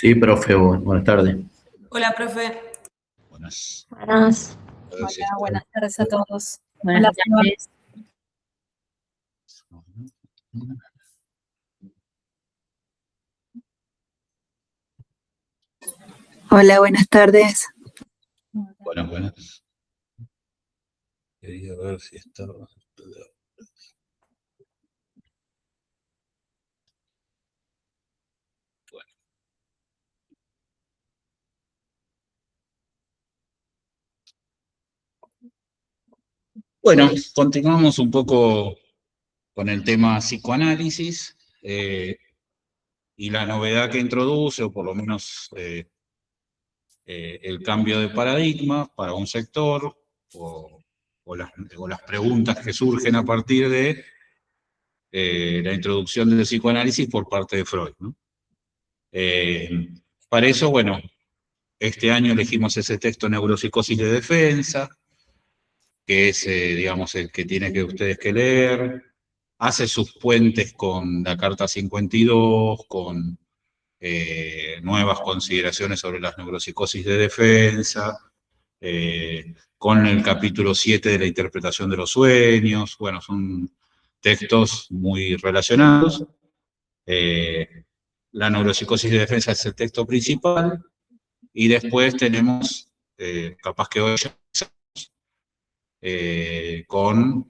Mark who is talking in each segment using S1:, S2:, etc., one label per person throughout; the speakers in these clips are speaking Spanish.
S1: Sí, profe, buenas tardes.
S2: Hola, profe.
S3: Buenas.
S4: Buenas.
S2: Hola, buenas tardes a todos.
S4: Buenas tardes.
S5: Hola, buenas tardes.
S3: Buenas. Quería ver si estaba. Bueno, continuamos un poco con el tema psicoanálisis y la novedad que introduce, o por lo menos el cambio de paradigma para un sector, o las preguntas que surgen a partir de la introducción del psicoanálisis por parte de Freud, ¿no? Para eso, bueno, este año elegimos ese texto Neuropsicosis de Defensa, que es, digamos, el que tienen que ustedes que leer. Hace sus puentes con la Carta 52, con nuevas consideraciones sobre las neuropsicosis de defensa, con el capítulo 7 de la interpretación de los sueños. Bueno, son textos muy relacionados. La neuropsicosis de defensa es el texto principal, y después tenemos, capaz que hoy ya con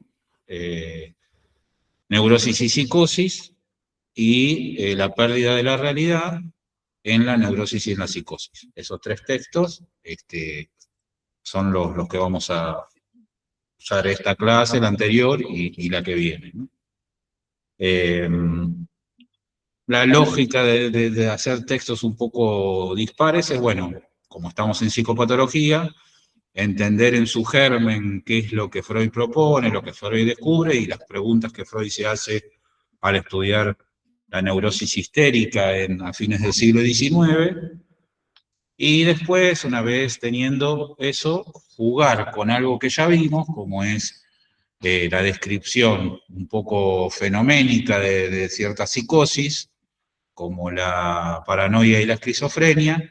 S3: neurosis y psicosis, y la pérdida de la realidad en la neurosis y en la psicosis. Esos tres textos son los que vamos a usar esta clase, la anterior y la que viene, ¿no? La lógica de hacer textos un poco dispares es, bueno, como estamos en psicopatología, entender en su germen qué es lo que Freud propone, lo que Freud descubre y las preguntas que Freud se hace al estudiar la neurosis histérica a fines del siglo XIX. Y después, una vez teniendo eso, jugar con algo que ya vimos, como es la descripción un poco fenoménica de cierta psicosis, como la paranoia y la esquizofrenia,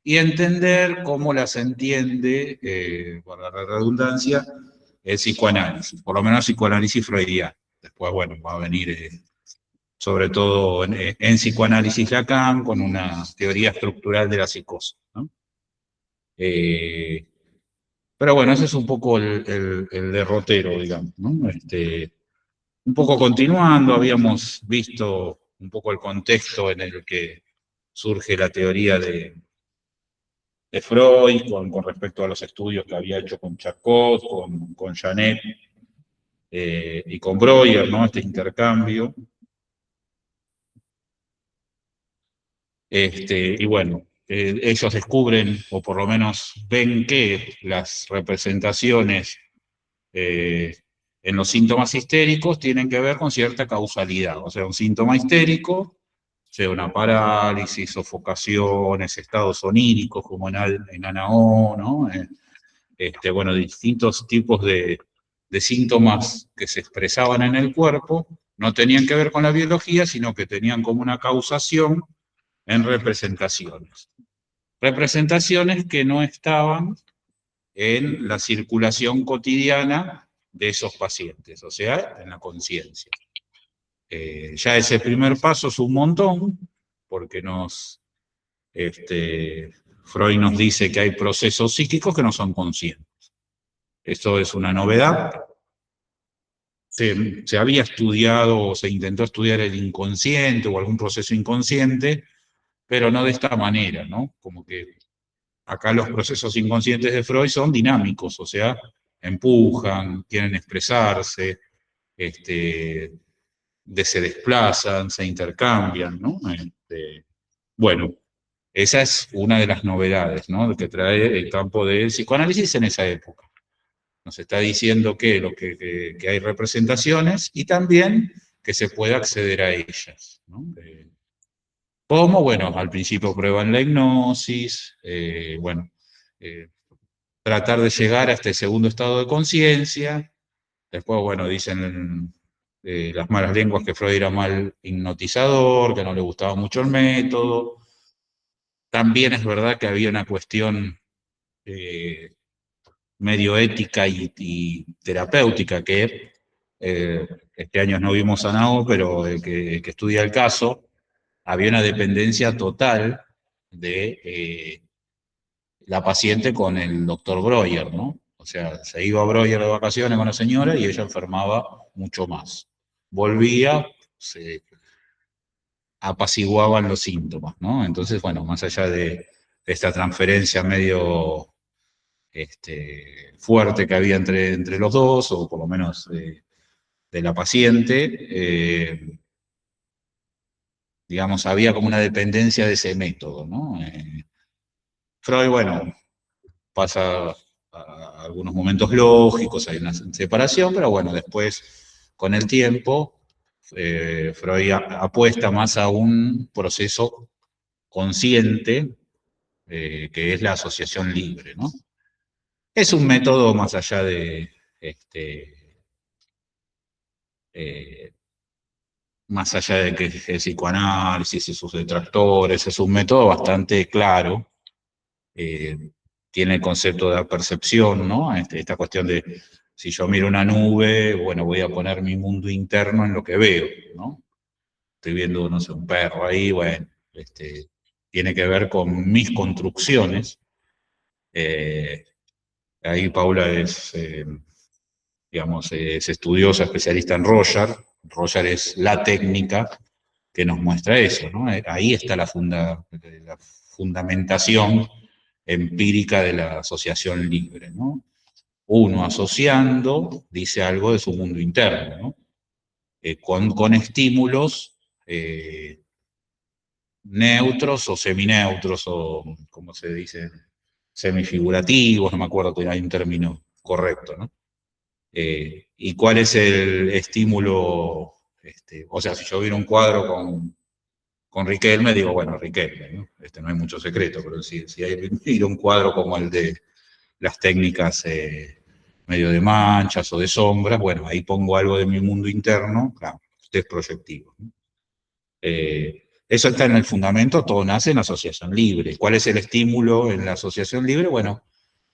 S3: y entender cómo las entiende, por la redundancia, el psicoanálisis, por lo menos el psicoanálisis freudiano. Después, bueno, va a venir sobre todo en psicoanálisis Lacan, con una teoría estructural de la psicosis, ¿no? Pero bueno, ese es un poco el derrotero, digamos, ¿no? Un poco continuando, habíamos visto un poco el contexto en el que surge la teoría de Freud con respecto a los estudios que había hecho con Charcot, con Janet y con Breuer, ¿no? Este intercambio. Y bueno, ellos descubren, o por lo menos ven que las representaciones en los síntomas histéricos tienen que ver con cierta causalidad. O sea, un síntoma histérico, sea una parálisis, sofocaciones, estados oníricos como en Anao, ¿no? Bueno, distintos tipos de síntomas que se expresaban en el cuerpo no tenían que ver con la biología, sino que tenían como una causación en representaciones. Representaciones que no estaban en la circulación cotidiana de esos pacientes, o sea, en la conciencia. Ya ese primer paso es un montón, porque Freud nos dice que hay procesos psíquicos que no son conscientes. Esto es una novedad. Se había estudiado o se intentó estudiar el inconsciente o algún proceso inconsciente, pero no de esta manera, ¿no? Como que acá los procesos inconscientes de Freud son dinámicos, o sea, empujan, quieren expresarse, se desplazan, se intercambian, ¿no? Bueno, esa es una de las novedades, ¿no? Que trae el campo del psicoanálisis en esa época. Nos está diciendo que hay representaciones y también que se puede acceder a ellas, ¿no? ¿Cómo? Bueno, al principio prueban la hipnosis, tratar de llegar a este segundo estado de conciencia. Después, bueno, dicen las malas lenguas que Freud era mal hipnotizador, que no le gustaba mucho el método. también es verdad que había una cuestión medio ética y terapéutica que este año no vimos a Nao, pero el que estudia el caso, había una dependencia total de la paciente con el doctor Breuer, ¿no? O sea, se iba a Breuer de vacaciones con la señora y ella enfermaba mucho más. Volvía, se apaciguaban los síntomas, ¿no? Entonces, bueno, más allá de esta transferencia medio fuerte que había entre los dos, o por lo menos de la paciente, digamos, había como una dependencia de ese método, ¿no? Freud, bueno, pasa a algunos momentos lógicos, hay una separación, pero bueno, después, con el tiempo, Freud apuesta más a un proceso consciente, que es la asociación libre, ¿no? Es un método más allá de, eh, más allá de que el psicoanálisis y sus detractores, es un método bastante claro, tiene el concepto de la percepción, ¿no? Esta cuestión de, si yo miro una nube, bueno, voy a poner mi mundo interno en lo que veo, ¿no? Estoy viendo, no sé, un perro ahí, bueno, tiene que ver con mis construcciones. Ahí Paula es, digamos, es estudiosa, especialista en Roger. Roger es la técnica que nos muestra eso, ¿no? Ahí está la fundamentación empírica de la asociación libre, ¿no? Uno asociando dice algo de su mundo interno, ¿no? Con estímulos neutros o semineutros, o como se dice, semifigurativos, no me acuerdo que hay un término correcto, ¿no? ¿Y cuál es el estímulo? O sea, si yo viera un cuadro con Riquelme, digo, bueno, Riquelme, ¿no? No hay mucho secreto, pero si hay un cuadro como el de las técnicas medio de manchas o de sombras, bueno, ahí pongo algo de mi mundo interno, claro, es proyectivo, ¿no? Eso está en el fundamento, todo nace en asociación libre. ¿Cuál es el estímulo en la asociación libre? Bueno,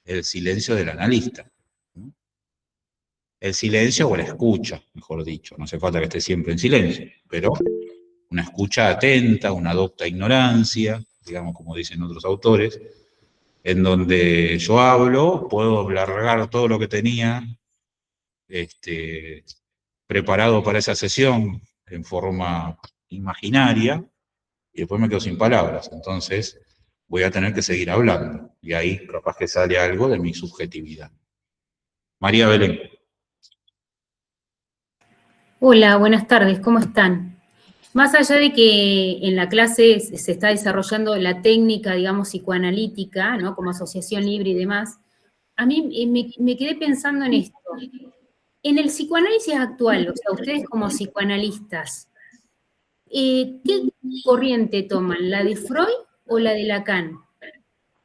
S3: el silencio del analista, ¿no? El silencio o la escucha, mejor dicho. No hace falta que esté siempre en silencio, pero una escucha atenta, una docta ignorancia, digamos como dicen otros autores, en donde yo hablo, puedo largar todo lo que tenía preparado para esa sesión en forma imaginaria, y después me quedo sin palabras. Entonces voy a tener que seguir hablando, y ahí capaz que sale algo de mi subjetividad. María Belén.
S1: Hola, buenas tardes, ¿cómo están? Más allá de que en la clase se está desarrollando la técnica, digamos, psicoanalítica, ¿no? Como asociación libre y demás, a mí me quedé pensando en esto. En el psicoanálisis actual, o sea, ustedes como psicoanalistas, ¿qué corriente toman? ¿La de Freud o la de Lacan?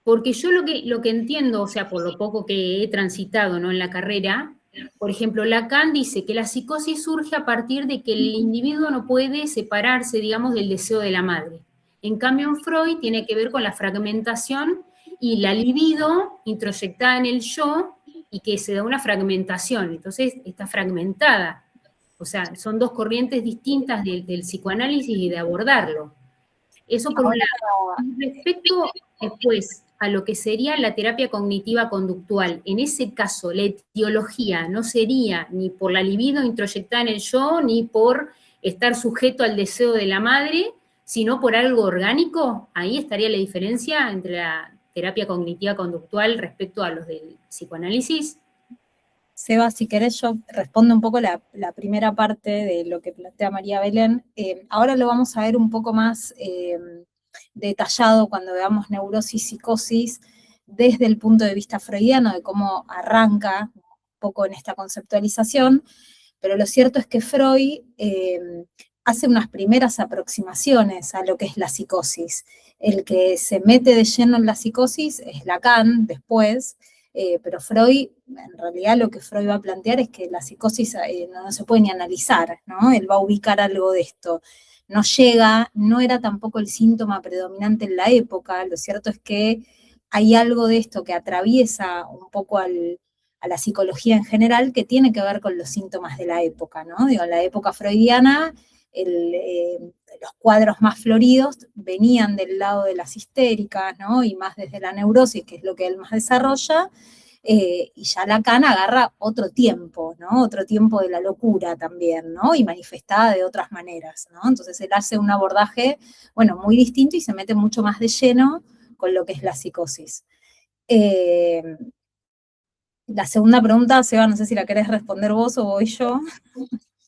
S1: Porque yo lo que entiendo, o sea, por lo poco que he transitado, ¿no? En la carrera, por ejemplo, Lacan dice que la psicosis surge a partir de que el individuo no puede separarse, digamos, del deseo de la madre. En cambio, en Freud tiene que ver con la fragmentación y la libido introyectada en el yo y que se da una fragmentación. Entonces, está fragmentada. O sea, son dos corrientes distintas del psicoanálisis y de abordarlo. Eso por un lado. Respecto después a lo que sería la terapia cognitiva conductual, en ese caso la etiología no sería ni por la libido introyectada en el yo, ni por estar sujeto al deseo de la madre, sino por algo orgánico. Ahí estaría la diferencia entre la terapia cognitiva conductual respecto a los del psicoanálisis.
S2: Seba, si querés yo respondo un poco la primera parte de lo que plantea María Belén. Ahora lo vamos a ver un poco más detallado cuando veamos neurosis, psicosis, desde el punto de vista freudiano, de cómo arranca un poco en esta conceptualización, pero lo cierto es que Freud hace unas primeras aproximaciones a lo que es la psicosis. El que se mete de lleno en la psicosis es Lacan después, pero Freud, en realidad lo que Freud va a plantear es que la psicosis no se puede ni analizar, ¿no? Él va a ubicar algo de esto. no llega, no era tampoco el síntoma predominante en la época. Lo cierto es que hay algo de esto que atraviesa un poco a la psicología en general, que tiene que ver con los síntomas de la época, ¿no? Digo, en la época freudiana, los cuadros más floridos venían del lado de las histéricas, ¿no? Y más desde la neurosis, que es lo que él más desarrolla, y ya Lacan agarra otro tiempo, ¿no? Otro tiempo de la locura también, ¿no? Y manifestada de otras maneras, ¿no? Entonces él hace un abordaje, bueno, muy distinto y se mete mucho más de lleno con lo que es la psicosis. La segunda pregunta, Seba, no sé si la querés responder vos o voy yo.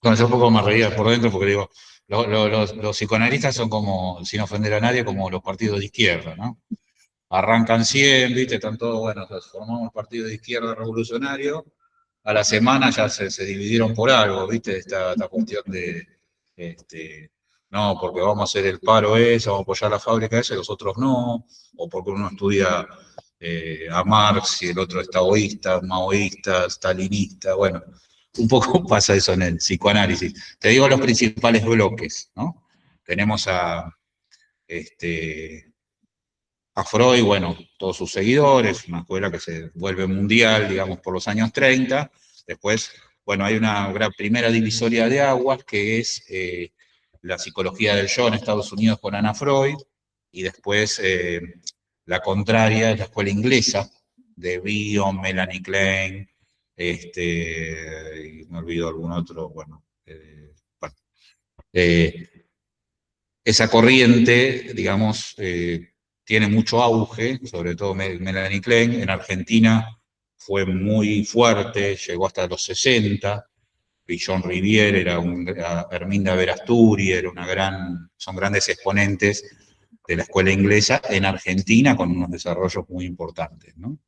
S3: No, yo un poco me reía por dentro porque digo, los psicoanalistas son como, sin ofender a nadie, como los partidos de izquierda, ¿no? Arrancan 100, ¿viste? Están todos, bueno, formamos el partido de izquierda revolucionario, a la semana ya se dividieron por algo, ¿viste? Esta cuestión de, no, porque vamos a hacer el paro ese, vamos a apoyar la fábrica esa y los otros no, o porque uno estudia a Marx y el otro es taoísta, maoísta, stalinista, bueno, un poco pasa eso en el psicoanálisis. Te digo los principales bloques, ¿no? Tenemos a Freud, bueno, todos sus seguidores, una escuela que se vuelve mundial, digamos, por los años 30. Después, bueno, hay una primera divisoria de aguas que es la psicología del yo en Estados Unidos con Anna Freud, y después la contraria es la escuela inglesa de Bion, Melanie Klein, y me olvido algún otro, bueno, esa corriente, digamos, tiene mucho auge, sobre todo Melanie Klein. En Argentina fue muy fuerte, llegó hasta los 60. Villon Rivière era Herminda Verasturi, son grandes exponentes de la escuela inglesa en Argentina con unos desarrollos muy importantes, ¿no?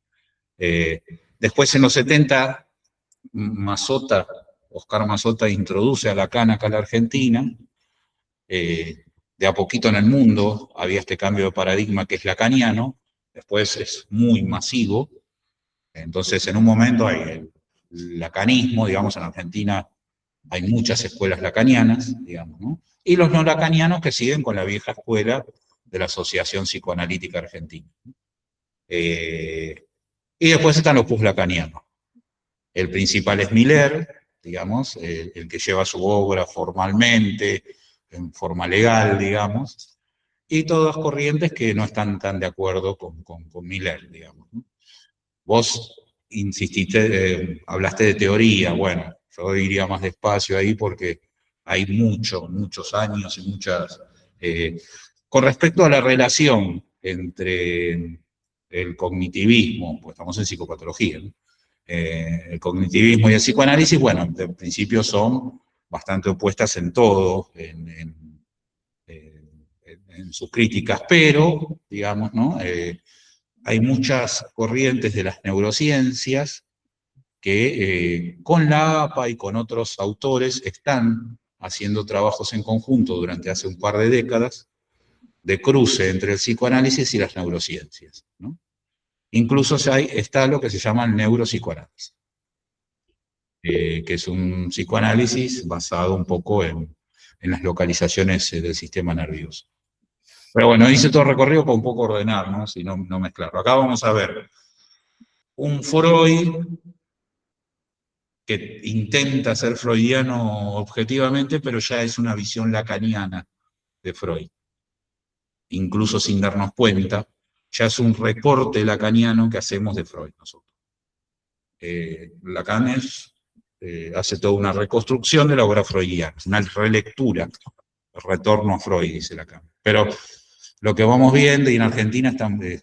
S3: Después en los 70, Oscar Mazzotta introduce a Lacan acá a la Argentina. De a poquito en el mundo había este cambio de paradigma que es lacaniano, después es muy masivo. Entonces en un momento hay el lacanismo, digamos, en Argentina hay muchas escuelas lacanianas, digamos, ¿no? Y los no lacanianos que siguen con la vieja escuela de la Asociación Psicoanalítica Argentina. Y después están los post-lacanianos. El principal es Miller, digamos, el que lleva su obra formalmente, en forma legal, digamos, y todas corrientes que no están tan de acuerdo con Miller, digamos, ¿no? Vos insististe, hablaste de teoría, bueno, yo iría más despacio ahí porque hay muchos años y muchas... con respecto a la relación entre el cognitivismo, pues estamos en psicopatología, ¿no? El cognitivismo y el psicoanálisis, bueno, en principio son bastante opuestas en todo, en sus críticas, pero, digamos, ¿no? Hay muchas corrientes de las neurociencias que con la APA y con otros autores están haciendo trabajos en conjunto durante hace un par de décadas de cruce entre el psicoanálisis y las neurociencias, ¿no? Incluso está lo que se llama el neuropsicoanálisis, que es un psicoanálisis basado un poco en las localizaciones del sistema nervioso. Pero bueno, hice todo el recorrido para un poco ordenar, ¿no? Si no mezclarlo. Acá vamos a ver un Freud que intenta ser freudiano objetivamente, pero ya es una visión lacaniana de Freud. Incluso sin darnos cuenta, ya es un recorte lacaniano que hacemos de Freud nosotros. Lacan hace toda una reconstrucción de la obra freudiana, una relectura, retorno a Freud, dice Lacan. Pero lo que vamos viendo, y en Argentina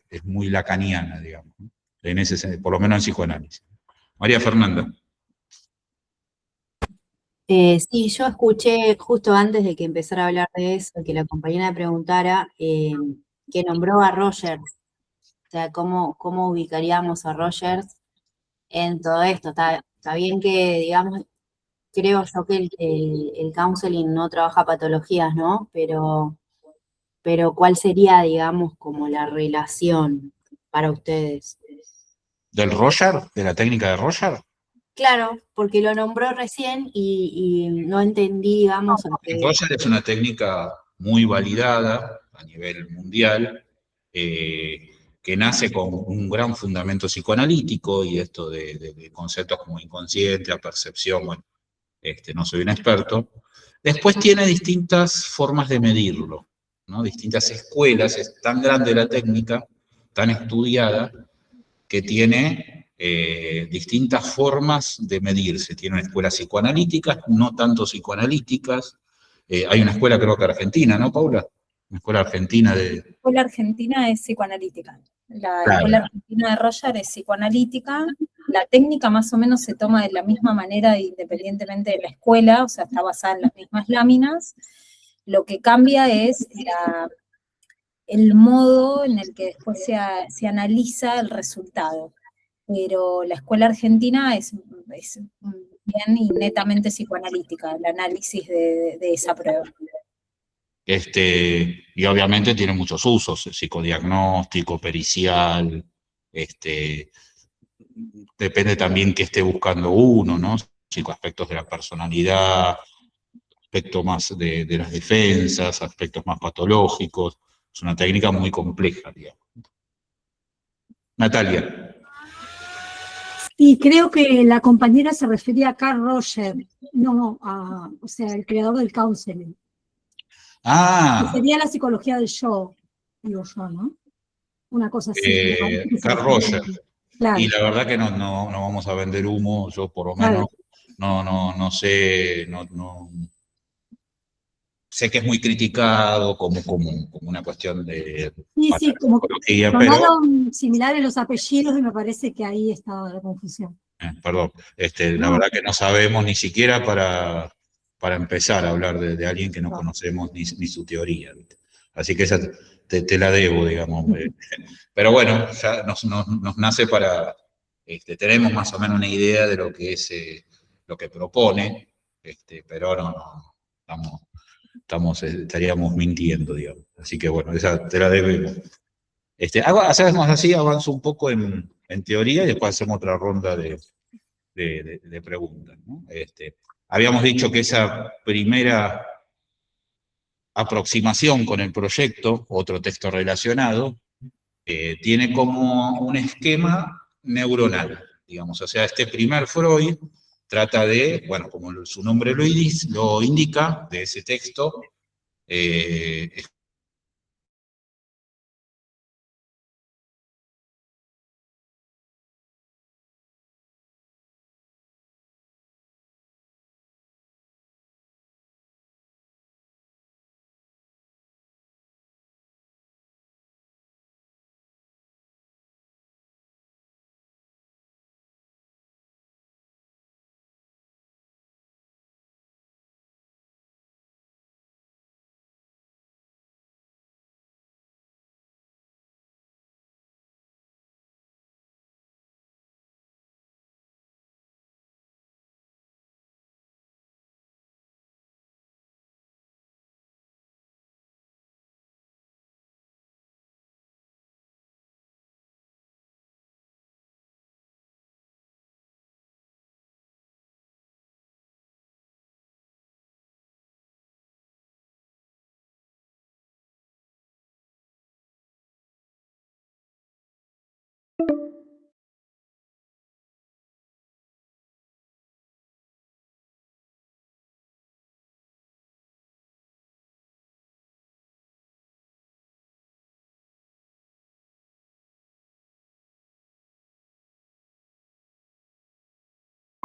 S3: es muy lacaniana, digamos, ¿no? En ese, por lo menos en psicoanálisis. María Fernanda.
S4: Sí, yo escuché justo antes de que empezara a hablar de eso, que la compañera preguntara, que nombró a Rogers. O sea, ¿cómo ubicaríamos a Rogers en todo esto? Está bien que, digamos, creo yo que el counseling no trabaja patologías, ¿no? Pero ¿cuál sería, digamos, como la relación para ustedes?
S3: ¿Del Roger? ¿De la técnica de Roger?
S4: Claro, porque lo nombró recién y no entendí, digamos,
S3: Roger es una técnica muy validada a nivel mundial, que nace con un gran fundamento psicoanalítico y esto de conceptos como inconsciente, percepción, bueno, no soy un experto. Después tiene distintas formas de medirlo, ¿no? Distintas escuelas, es tan grande la técnica, tan estudiada, que tiene distintas formas de medirse. Tiene una escuela psicoanalítica, no tanto psicoanalíticas. Hay una escuela, creo que argentina, ¿no, Paula? Una escuela argentina de...
S2: La escuela argentina es psicoanalítica. La
S3: Claro.
S2: escuela argentina de Roger es psicoanalítica. La técnica más o menos se toma de la misma manera independientemente de la escuela, o sea, está basada en las mismas láminas. Lo que cambia es el modo en el que después se analiza el resultado. Pero la escuela argentina es bien y netamente psicoanalítica, el análisis de esa prueba.
S3: Y obviamente tiene muchos usos, psicodiagnóstico, pericial, depende también qué esté buscando uno, ¿no? Aspectos de la personalidad, aspectos más de las defensas, aspectos más patológicos. Es una técnica muy compleja, digamos. Natalia.
S6: Y creo que la compañera se refería a Carl Roger, no o sea, el creador del counseling. Que sería la psicología del yo, digo yo, ¿no? Una cosa así.
S3: Carl Roger.
S6: Claro.
S3: Y la verdad que no vamos a vender humo, yo por lo menos no sé, sé que es muy criticado como una cuestión de
S6: Sí, como
S3: patología,
S6: sonaron similares los apellidos y me parece que ahí estaba la confusión.
S3: Perdón, la verdad que no sabemos ni siquiera para empezar a hablar de alguien que no conocemos ni su teoría. Así que esa te la debo, digamos. Pero bueno, ya nos nace para, tenemos más o menos una idea de lo que es, lo que propone, pero estaríamos mintiendo, digamos. Así que bueno, esa te la debemos. Hacemos así, avanzo un poco en teoría y después hacemos otra ronda de preguntas, ¿no? Habíamos dicho que esa primera aproximación con el proyecto, otro texto relacionado, tiene como un esquema neuronal, digamos. O sea, este primer Freud trata de, bueno, como su nombre lo indica, de ese texto,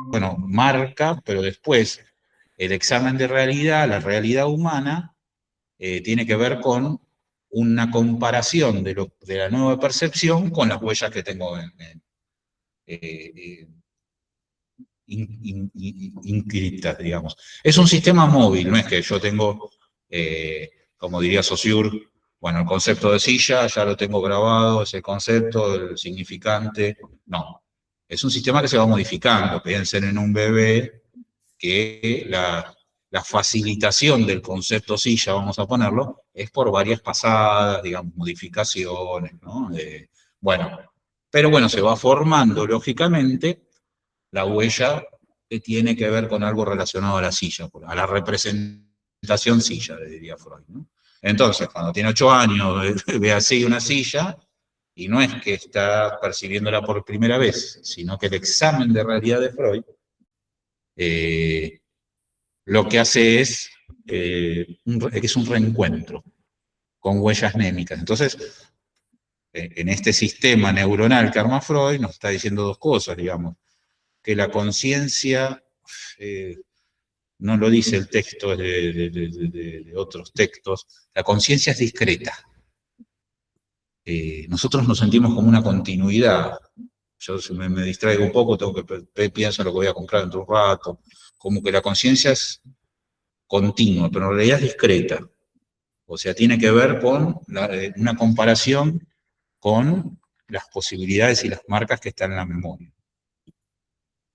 S3: bueno, marca, pero después el examen de realidad, la realidad humana, tiene que ver con una comparación de la nueva percepción con las huellas que tengo inscritas, digamos. Es un sistema móvil, no es que yo tengo, como diría Saussure, bueno, el concepto de silla ya lo tengo grabado, ese concepto, el significante, no. Es un sistema que se va modificando. Piensen en un bebé que la facilitación del concepto silla, vamos a ponerlo, es por varias pasadas, digamos, modificaciones, ¿no? Bueno, pero bueno, se va formando, lógicamente, la huella tiene que ver con algo relacionado a la silla, a la representación silla, le diría Freud, ¿no? Entonces, cuando tiene 8 años, ve así una silla, y no es que está percibiéndola por primera vez, sino que el examen de realidad de Freud lo que hace es un reencuentro con huellas némicas. Entonces, en este sistema neuronal que arma Freud, nos está diciendo dos cosas, digamos, que la conciencia, no lo dice el texto de otros textos, la conciencia es discreta. Nosotros nos sentimos como una continuidad. Yo me distraigo un poco, pienso en lo que voy a comprar dentro de un rato, como que la conciencia es continua, pero en realidad es discreta. O sea, tiene que ver con una comparación con las posibilidades y las marcas que están en la memoria.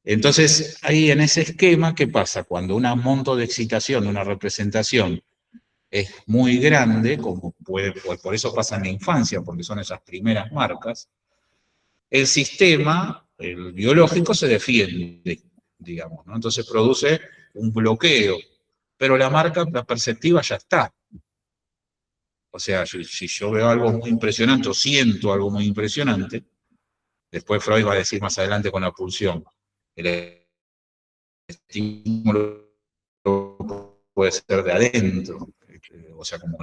S3: Entonces, ahí en ese esquema, ¿qué pasa? Cuando un monto de excitación, una representación, es muy grande, como por eso pasa en la infancia, porque son esas primeras marcas, el sistema, el biológico, se defiende, digamos, ¿no? Entonces produce un bloqueo, pero la marca, la perceptiva ya está. O sea, si yo veo algo muy impresionante o siento algo muy impresionante, después Freud va a decir más adelante con la pulsión, el estímulo puede ser de adentro, o sea, como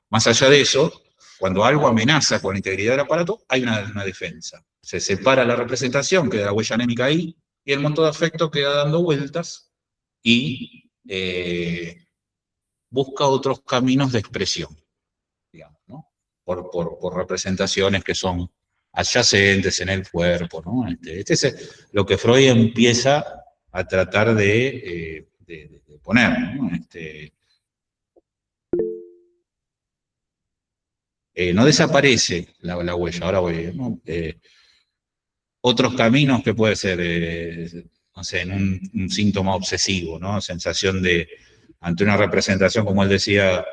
S3: más allá de eso, cuando algo amenaza con la integridad del aparato, hay una defensa. Se separa la representación, queda la huella anémica ahí, y el monto de afecto queda dando vueltas y busca otros caminos de expresión, digamos, ¿no? Por representaciones que son adyacentes en el cuerpo, ¿no? Este es lo que Freud empieza a tratar de poner, ¿no? No desaparece la huella, ahora voy, ¿no? Otros caminos que puede ser, no sé, en un síntoma obsesivo, ¿no? Sensación ante una representación, como él decía,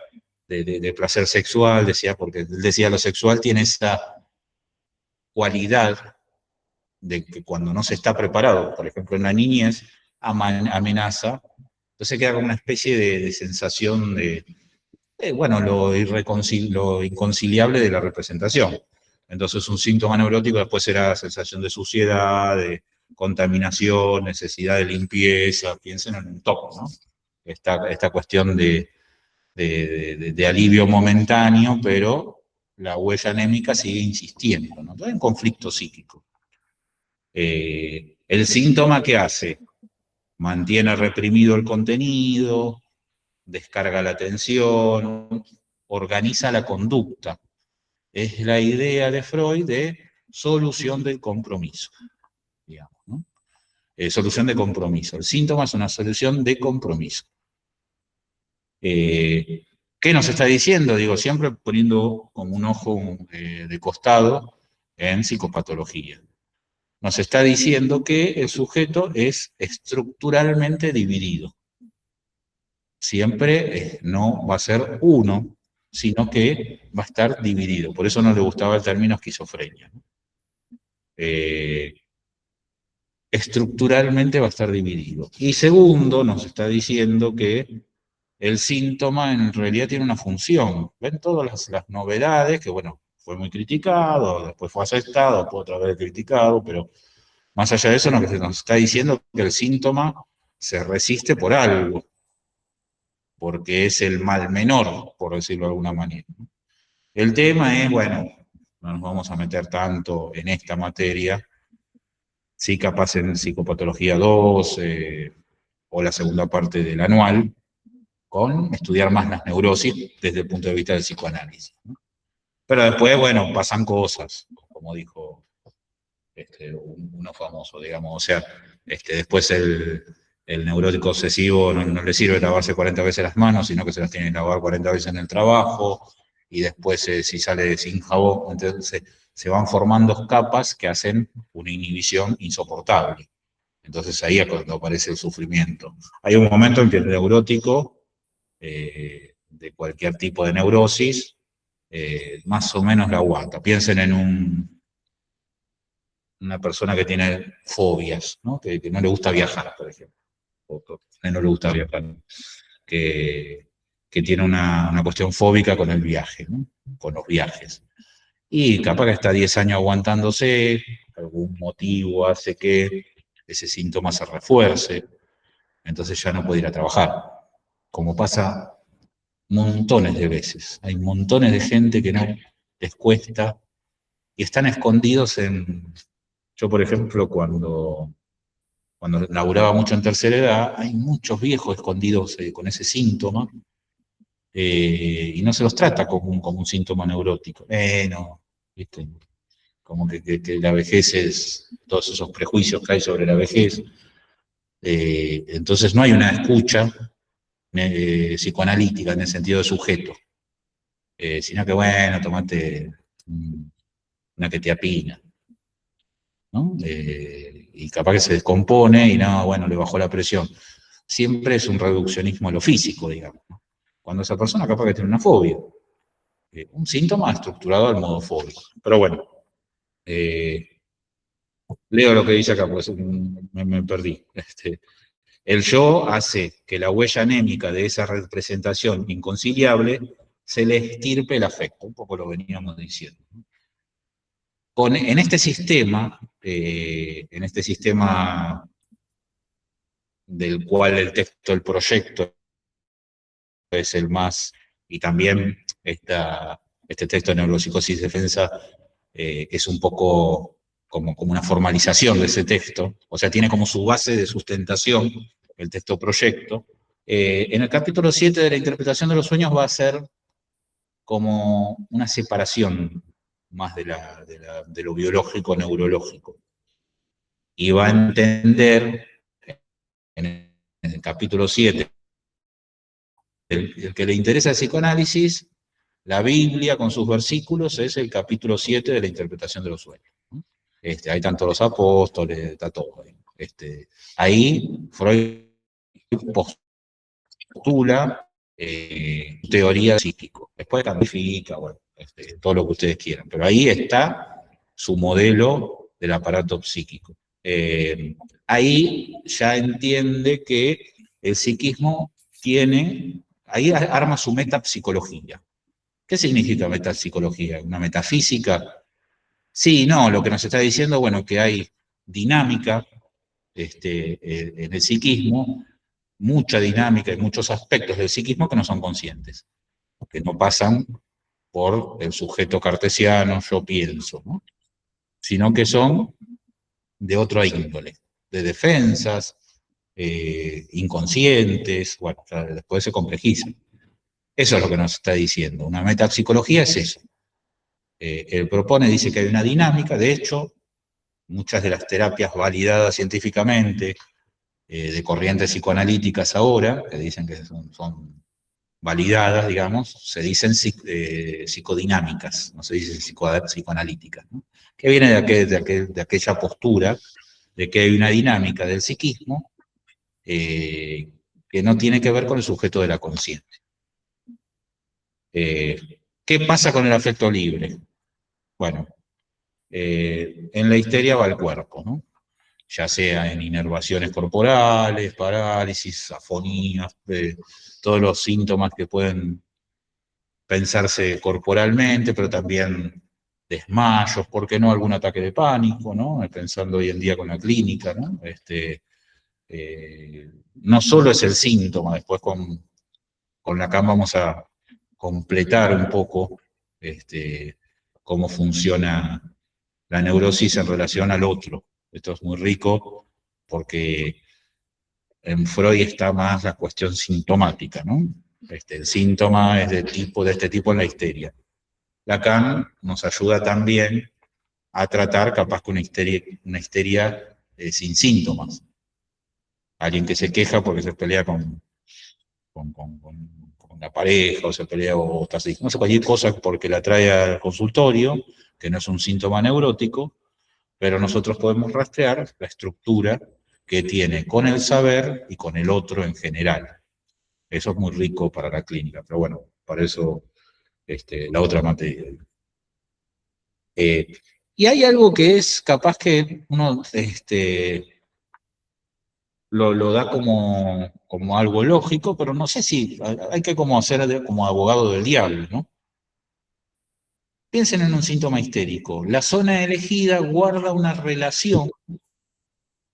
S3: de placer sexual, porque él decía lo sexual tiene esa cualidad de que cuando no se está preparado, por ejemplo en la niñez, amenaza, entonces queda como una especie de sensación bueno, lo inconciliable de la representación. Entonces un síntoma neurótico después será sensación de suciedad, de contaminación, necesidad de limpieza, piensen en un TOC, ¿no? Esta cuestión de alivio momentáneo, pero la huella anémica sigue insistiendo, ¿no? Todo en conflicto psíquico. El síntoma que hace, mantiene reprimido el contenido, descarga la atención, organiza la conducta. Es la idea de Freud de solución del compromiso, digamos, ¿no? Solución de compromiso. El síntoma es una solución de compromiso. ¿Qué nos está diciendo? Digo, siempre poniendo como un ojo de costado en psicopatología. Nos está diciendo que el sujeto es estructuralmente dividido. Siempre no va a ser uno, sino que va a estar dividido. Por eso no le gustaba el término esquizofrenia, ¿no? Estructuralmente va a estar dividido. Y segundo, nos está diciendo que el síntoma en realidad tiene una función. Ven todas las novedades, que bueno, fue muy criticado, después fue aceptado, después otra vez criticado, pero más allá de eso nos está diciendo que el síntoma se resiste por algo, porque es el mal menor, por decirlo de alguna manera. El tema es, bueno, no nos vamos a meter tanto en esta materia, sí capaz en Psicopatología 2, o la segunda parte del anual, con estudiar más las neurosis desde el punto de vista del psicoanálisis, ¿no? Pero después, bueno, pasan cosas, como dijo uno famoso, digamos, o sea, después el neurótico obsesivo no le sirve lavarse 40 veces las manos, sino que se las tiene que lavar 40 veces en el trabajo, y después si sale sin jabón, entonces se van formando capas que hacen una inhibición insoportable. Entonces ahí es cuando aparece el sufrimiento. Hay un momento en que el neurótico, de cualquier tipo de neurosis, más o menos la aguanta. Piensen en una persona que tiene fobias, ¿no? Que no le gusta viajar, por ejemplo, o que no le gusta viajar, que tiene una cuestión fóbica con el viaje, ¿no? Con los viajes. Y capaz que está 10 años aguantándose, algún motivo hace que ese síntoma se refuerce, entonces ya no puede ir a trabajar, como pasa montones de veces. Hay montones de gente que no les cuesta y están escondidos en... Yo, por ejemplo, cuando laburaba mucho en tercera edad, hay muchos viejos escondidos con ese síntoma, y no se los trata como un síntoma neurótico. No, ¿viste? Como que la vejez es, todos esos prejuicios que hay sobre la vejez. Entonces no hay una escucha psicoanalítica en el sentido de sujeto, sino que bueno, tomate una quetiapina, ¿no? Y capaz que se descompone y no, bueno, le bajó la presión. Siempre es un reduccionismo a lo físico, digamos, ¿no? Cuando esa persona capaz que tiene una fobia, un síntoma estructurado al modo fóbico. Pero bueno, leo lo que dice acá, pues me perdí. El yo hace que la huella anémica de esa representación inconciliable se le estirpe el afecto, un poco lo veníamos diciendo. En este sistema del cual el texto del proyecto es el más, y también este texto de Neuropsicosis y Defensa es un poco como una formalización de ese texto, o sea, tiene como su base de sustentación el texto proyecto. En el capítulo 7 de la interpretación de los sueños va a ser como una separación más de lo biológico neurológico. Y va a entender en el capítulo 7, el que le interesa el psicoanálisis, la Biblia con sus versículos es el capítulo 7 de la interpretación de los sueños. Ahí están todos los apóstoles, está todo ahí. Ahí Freud postula teoría psíquico. Después califica, bueno, todo lo que ustedes quieran. Pero ahí está su modelo del aparato psíquico. Ahí ya entiende que el psiquismo ahí arma su metapsicología. ¿Qué significa metapsicología? ¿Una metafísica? Sí, no, lo que nos está diciendo, bueno, que hay dinámica en el psiquismo, mucha dinámica y muchos aspectos del psiquismo que no son conscientes, que no pasan por el sujeto cartesiano, yo pienso, ¿no? Sino que son de otra índole, de defensas, inconscientes, bueno, después se complejizan. Eso es lo que nos está diciendo. Una metapsicología es eso. Él propone, dice que hay una dinámica, de hecho, muchas de las terapias validadas científicamente, de corrientes psicoanalíticas ahora, que dicen que son validadas, digamos, se dicen psicodinámicas, no se dicen psicoanalíticas, ¿no? Que viene de aquella postura de que hay una dinámica del psiquismo que no tiene que ver con el sujeto de la conciencia. ¿Qué pasa con el afecto libre? Bueno, en la histeria va el cuerpo, ¿no? Ya sea en inervaciones corporales, parálisis, afonías, todos los síntomas que pueden pensarse corporalmente, pero también desmayos, ¿por qué no algún ataque de pánico, ¿no? Pensando hoy en día con la clínica, ¿no? No solo es el síntoma, después con Lacan vamos a completar un poco cómo funciona la neurosis en relación al otro. Esto es muy rico porque en Freud está más la cuestión sintomática, ¿no? El síntoma es de este tipo en la histeria. Lacan nos ayuda también a tratar capaz que una histeria sin síntomas. Alguien que se queja porque se pelea con la pareja, o se pelea, o está así, no sé, cualquier cosa porque la trae al consultorio, que no es un síntoma neurótico, pero nosotros podemos rastrear la estructura que tiene con el saber y con el otro en general. Eso es muy rico para la clínica, pero bueno, para eso la otra materia. Y hay algo que es capaz que uno lo da como algo lógico, pero no sé si hay que como hacer como abogado del diablo, ¿no? Piensen en un síntoma histérico. La zona elegida guarda una relación,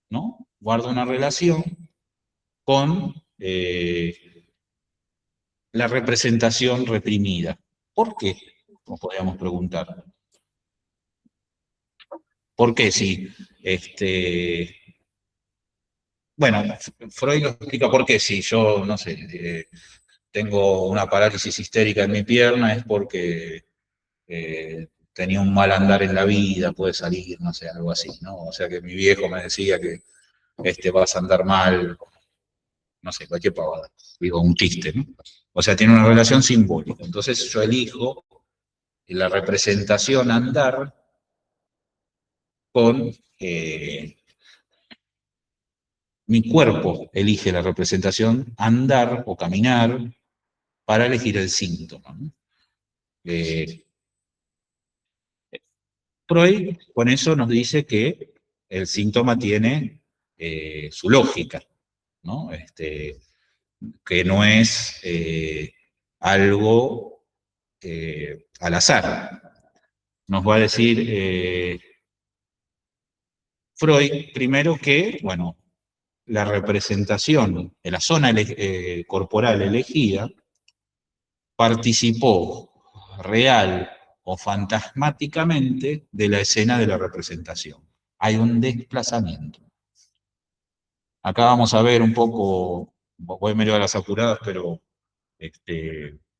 S3: ¿no? Guarda una relación con la representación reprimida. ¿Por qué? Nos podríamos preguntar. ¿Por qué si bueno, Freud lo explica por qué si yo, no sé, tengo una parálisis histérica en mi pierna es porque tenía un mal andar en la vida, puede salir, no sé, algo así, ¿no? O sea que mi viejo me decía que vas a andar mal, no sé, cualquier pavada, digo, un chiste, ¿no? O sea, tiene una relación simbólica. Entonces yo elijo la representación andar con mi cuerpo elige la representación andar o caminar para elegir el síntoma, ¿no? Freud con eso nos dice que el síntoma tiene su lógica, ¿no? Que no es algo al azar. Nos va a decir Freud primero que, bueno, la representación de la zona corporal elegida participó real o fantasmáticamente de la escena de la representación. Hay un desplazamiento. Acá vamos a ver un poco, voy medio a las apuradas, pero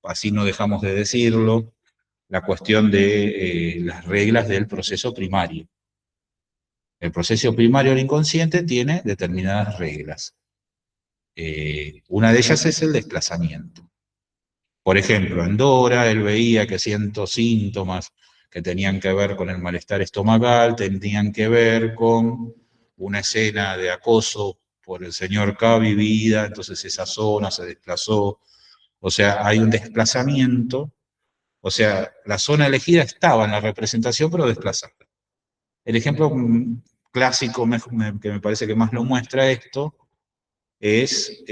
S3: así no dejamos de decirlo, la cuestión de las reglas del proceso primario. El proceso primario del inconsciente tiene determinadas reglas. Una de ellas es el desplazamiento. Por ejemplo, en Dora, él veía que ciertos síntomas que tenían que ver con el malestar estomacal, tenían que ver con una escena de acoso por el señor K vivida, entonces esa zona se desplazó. O sea, hay un desplazamiento. O sea, la zona elegida estaba en la representación, pero desplazada. El ejemplo clásico que me parece que más lo muestra esto es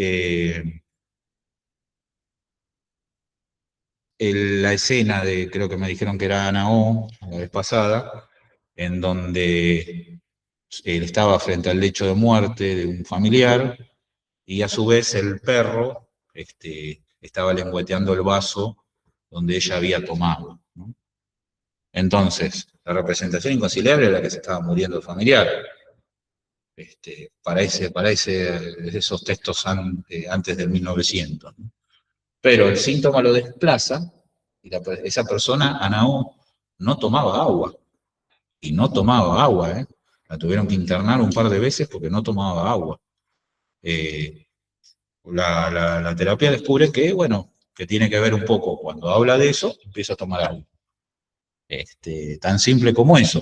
S3: la escena de, creo que me dijeron que era Ana O, la vez pasada, en donde él estaba frente al lecho de muerte de un familiar y a su vez el perro estaba lengüeteando el vaso donde ella había tomado, ¿no? Entonces, la representación inconciliable era que se estaba muriendo el familiar. Parece esos textos antes del 1900, ¿no? Pero el síntoma lo desplaza y esa persona, Ana O, no tomaba agua. Y no tomaba agua, ¿eh? La tuvieron que internar un par de veces porque no tomaba agua. La terapia descubre que, bueno, que tiene que ver un poco, cuando habla de eso, empieza a tomar agua. Tan simple como eso,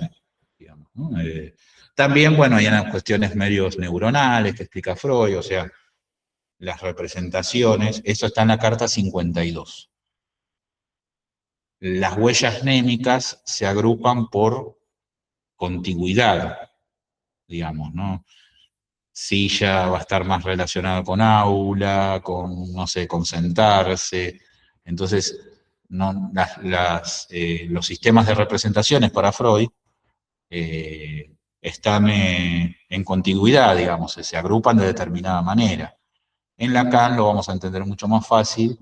S3: digamos, ¿no? También, bueno, hay unas cuestiones medios neuronales que explica Freud, o sea, las representaciones, eso está en la carta 52. Las huellas némicas se agrupan por contigüidad, digamos, ¿no? Silla va a estar más relacionada con aula, con, no sé, con sentarse. Entonces, no, los sistemas de representaciones para Freud están en contigüidad, digamos, se agrupan de determinada manera. En Lacan lo vamos a entender mucho más fácil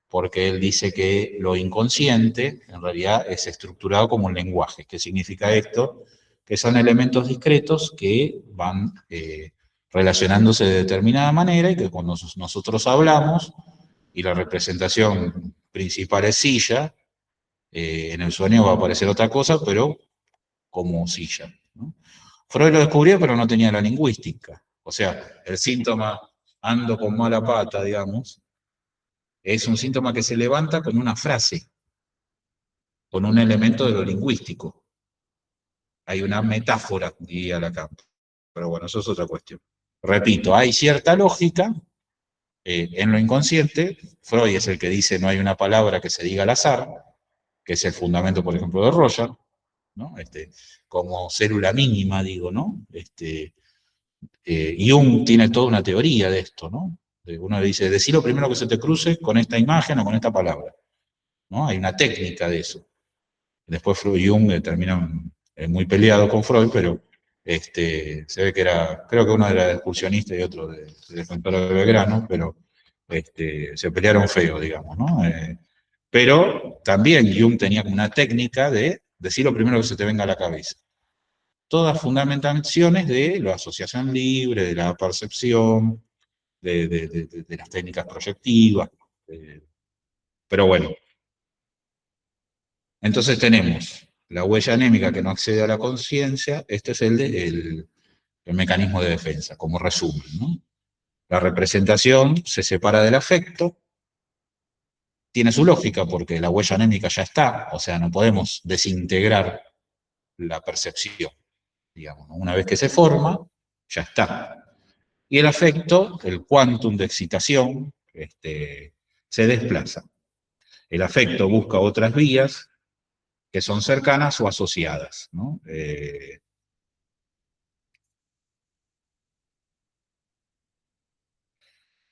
S3: porque él dice que lo inconsciente en realidad es estructurado como un lenguaje. ¿Qué significa esto? Que son elementos discretos que van relacionándose de determinada manera y que cuando nosotros hablamos y la representación principal es silla, en el sueño va a aparecer otra cosa, pero como silla, ¿no? Freud lo descubrió, pero no tenía la lingüística. O sea, el síntoma ando con mala pata, digamos, es un síntoma que se levanta con una frase, con un elemento de lo lingüístico. Hay una metáfora, diría Lacan. Pero bueno, eso es otra cuestión. Repito, hay cierta lógica en lo inconsciente. Freud es el que dice no hay una palabra que se diga al azar, que es el fundamento, por ejemplo, de Roger, ¿no? Como célula mínima, digo, ¿no? Jung tiene toda una teoría de esto, ¿no? Uno dice, decí lo primero que se te cruce con esta imagen o con esta palabra, ¿no? Hay una técnica de eso. Después Jung termina muy peleado con Freud, pero se ve que creo que uno era excursionista y otro de Defensor de Belgrano, pero se pelearon feo, digamos, ¿no? Pero también Jung tenía como una técnica de decir lo primero que se te venga a la cabeza. Todas fundamentaciones de la asociación libre, de la percepción, de las técnicas proyectivas. Pero bueno. Entonces tenemos la huella anémica que no accede a la conciencia. Este es el mecanismo de defensa, como resumen, ¿no? La representación se separa del afecto. Tiene su lógica porque la huella anémica ya está, o sea, no podemos desintegrar la percepción, digamos, ¿no? Una vez que se forma, ya está. Y el afecto, el quantum de excitación, se desplaza. El afecto busca otras vías que son cercanas o asociadas, ¿no?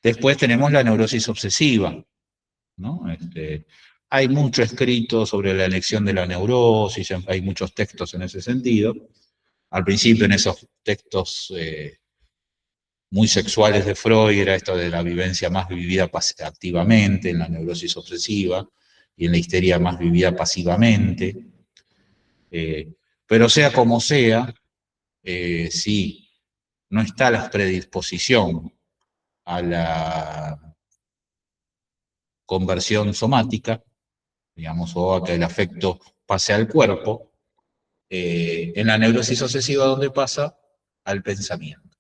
S3: Después tenemos la neurosis obsesiva, ¿no? Hay mucho escrito sobre la elección de la neurosis, hay muchos textos en ese sentido. Al principio en esos textos muy sexuales de Freud era esto de la vivencia más vivida activamente, en la neurosis obsesiva, y en la histeria más vivida pasivamente. Pero sea como sea, si no está la predisposición a la conversión somática, digamos, o a que el afecto pase al cuerpo, en la neurosis obsesiva, ¿dónde pasa? Al pensamiento.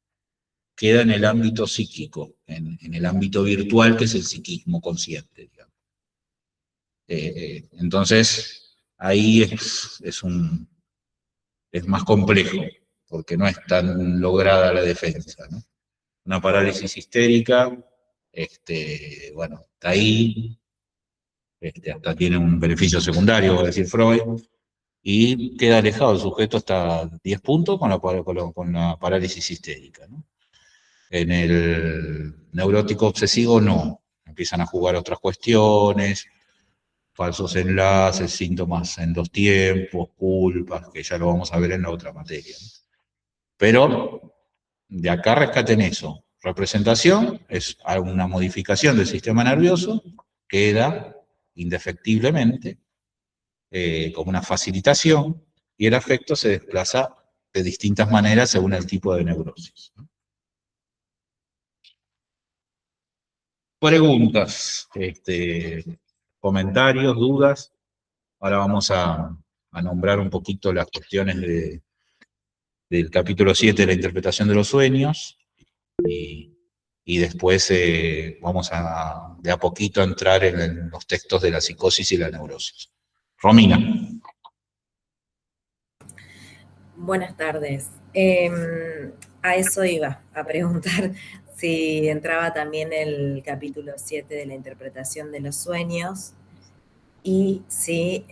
S3: Queda en el ámbito psíquico, en el ámbito virtual, que es el psiquismo consciente, digamos. Entonces, ahí es más complejo, porque no es tan lograda la defensa, ¿no? Una parálisis histérica, bueno, está ahí, hasta tiene un beneficio secundario, va a decir Freud, y queda alejado el sujeto hasta 10 puntos con la parálisis histérica, ¿no? En el neurótico obsesivo no, empiezan a jugar otras cuestiones, falsos enlaces, síntomas en 2 tiempos, culpas, que ya lo vamos a ver en la otra materia, ¿no? Pero de acá rescaten eso. Representación es una modificación del sistema nervioso, queda indefectiblemente como una facilitación, y el afecto se desplaza de distintas maneras según el tipo de neurosis, ¿no? Preguntas, comentarios, dudas. Ahora vamos a nombrar un poquito las cuestiones del capítulo 7 de la interpretación de los sueños, y después vamos de a poquito a entrar en los textos de la psicosis y la neurosis. Romina.
S7: Buenas tardes. A eso iba, a preguntar si entraba también el capítulo 7 de la interpretación de los sueños, y si,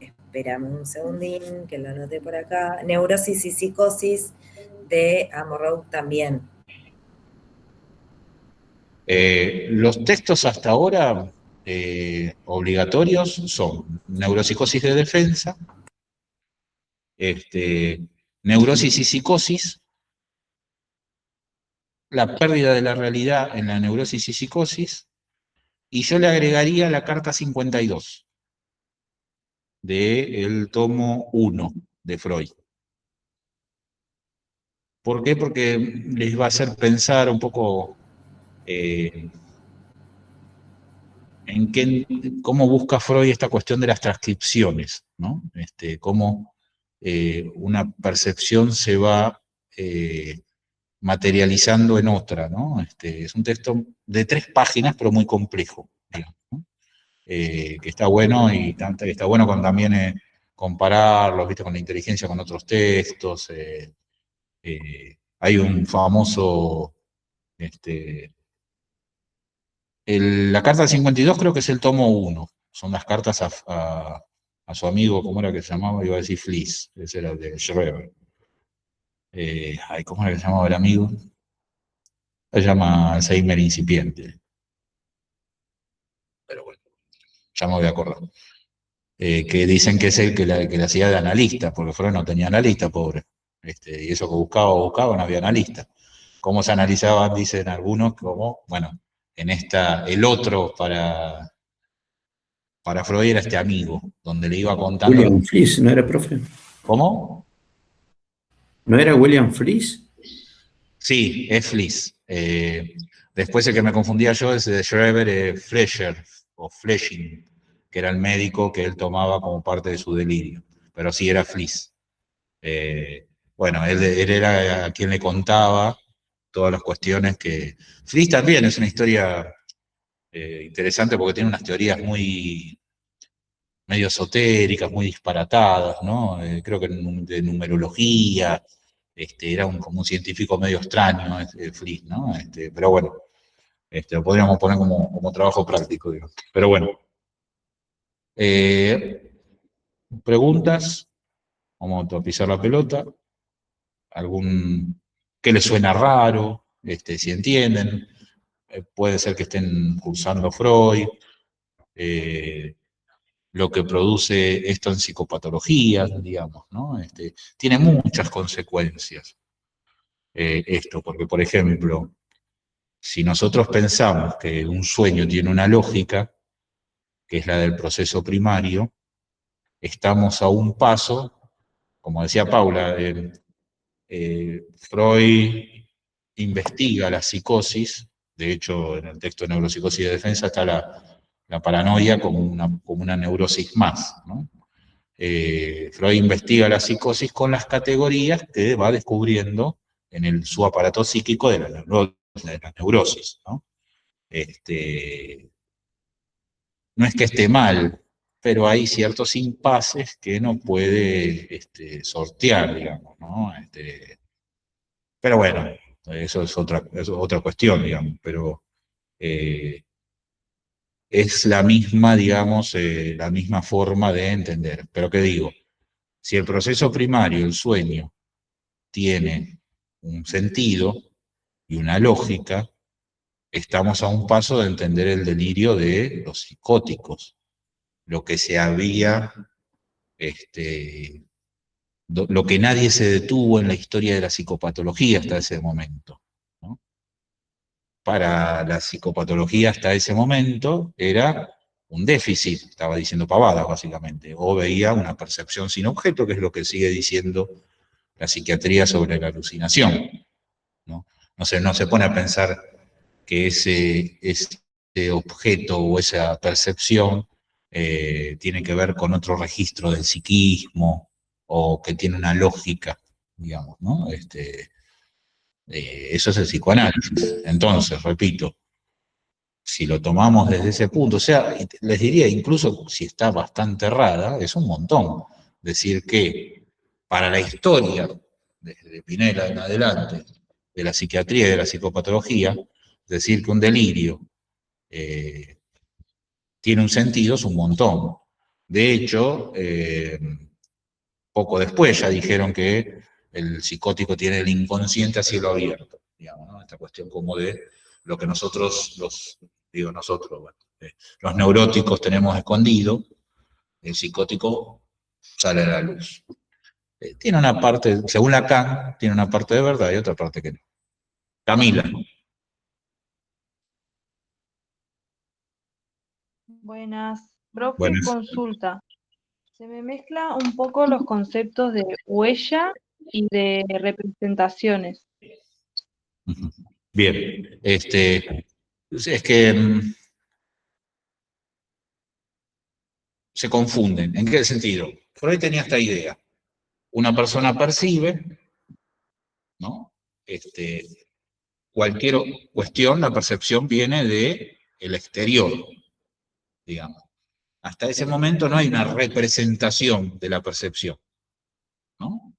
S7: espérame un segundín, que lo anoté por acá, neurosis y psicosis de Amorrow también.
S3: Los textos hasta ahora obligatorios son neuropsicosis de defensa, neurosis y psicosis, la pérdida de la realidad en la neurosis y psicosis, y yo le agregaría la carta 52 del tomo 1 de Freud. ¿Por qué? Porque les va a hacer pensar un poco cómo busca Freud esta cuestión de las transcripciones, ¿no? Cómo una percepción se va materializando en otra, ¿no? Es un texto de 3 páginas, pero muy complejo, digamos, ¿no? Que está bueno, y está bueno también compararlo, ¿viste? Con la inteligencia con otros textos. Hay un famoso, la carta 52 creo que es el tomo 1, son las cartas a su amigo, ¿cómo era que se llamaba? Iba a decir Fliss, ese era el de Schreber. ¿Cómo era que se llamaba el amigo? Se llama Alzheimer incipiente. Pero bueno, ya me voy a acordar. Que dicen que es el que le hacía de analista, porque Freud no tenía analista, pobre. Y eso que buscaba, no había analista. ¿Cómo se analizaban? Dicen algunos, como, bueno, el otro para Freud era este amigo, donde le iba contando.
S8: William Fliess, ¿no era, profe?
S3: ¿Cómo?
S8: ¿No era William Fliess?
S3: Sí, es Fliess. Después el que me confundía yo es de Schreber, Fleischer, o Flesching, que era el médico que él tomaba como parte de su delirio. Pero sí era Fliess. Bueno, él era a quien le contaba todas las cuestiones que... Fliess también es una historia interesante porque tiene unas teorías medio esotéricas, muy disparatadas, ¿no? Creo que de numerología, era como un científico medio extraño, Fliess, ¿no? Pero bueno, lo podríamos poner como trabajo práctico, digamos. Pero bueno. ¿Preguntas? Vamos a pisar la pelota. ¿Qué les suena raro? Si entienden. Puede ser que estén cursando Freud. Lo que produce esto en psicopatologías, digamos, ¿no? Tiene muchas consecuencias esto, porque, por ejemplo, si nosotros pensamos que un sueño tiene una lógica, que es la del proceso primario, estamos a un paso, como decía Paula, Freud investiga la psicosis, de hecho en el texto de Neuropsicosis de Defensa está la paranoia como una neurosis más, ¿no? Freud investiga la psicosis con las categorías que va descubriendo en su aparato psíquico de la neurosis, ¿no? No es que esté mal, pero hay ciertos impases que no puede sortear, digamos, ¿no? Pero bueno, eso es otra cuestión, digamos, pero es la misma, digamos, la misma forma de entender. Pero ¿qué digo? Si el proceso primario, el sueño, tiene un sentido y una lógica, estamos a un paso de entender el delirio de los psicóticos, lo que se había, lo que nadie se detuvo en la historia de la psicopatología hasta ese momento, ¿no? Para la psicopatología hasta ese momento era un déficit, estaba diciendo pavadas básicamente, o veía una percepción sin objeto, que es lo que sigue diciendo la psiquiatría sobre la alucinación, ¿no? No se pone a pensar que ese objeto o esa percepción tiene que ver con otro registro del psiquismo o que tiene una lógica, digamos, ¿no? Eso es el psicoanálisis. Entonces, repito, si lo tomamos desde ese punto, o sea, les diría, incluso si está bastante errada, es un montón decir que para la historia, desde Pinela en adelante, de la psiquiatría y de la psicopatología, decir que un delirio tiene un sentido es un montón. De hecho, poco después ya dijeron que el psicótico tiene el inconsciente a cielo abierto, digamos, ¿no? Esta cuestión como de lo que nosotros, los neuróticos tenemos escondido, el psicótico sale a la luz. Tiene una parte, según Lacan, tiene una parte de verdad y otra parte que no. Camila.
S9: Buenas. Profe,
S3: Buenas.
S9: consulta. Se me mezcla un poco los conceptos de huella y de representaciones.
S3: Bien, es que se confunden. ¿En qué sentido? Freud tenía esta idea. Una persona percibe, ¿no? Cualquier cuestión, la percepción viene del exterior, digamos. Hasta ese momento no hay una representación de la percepción, ¿no?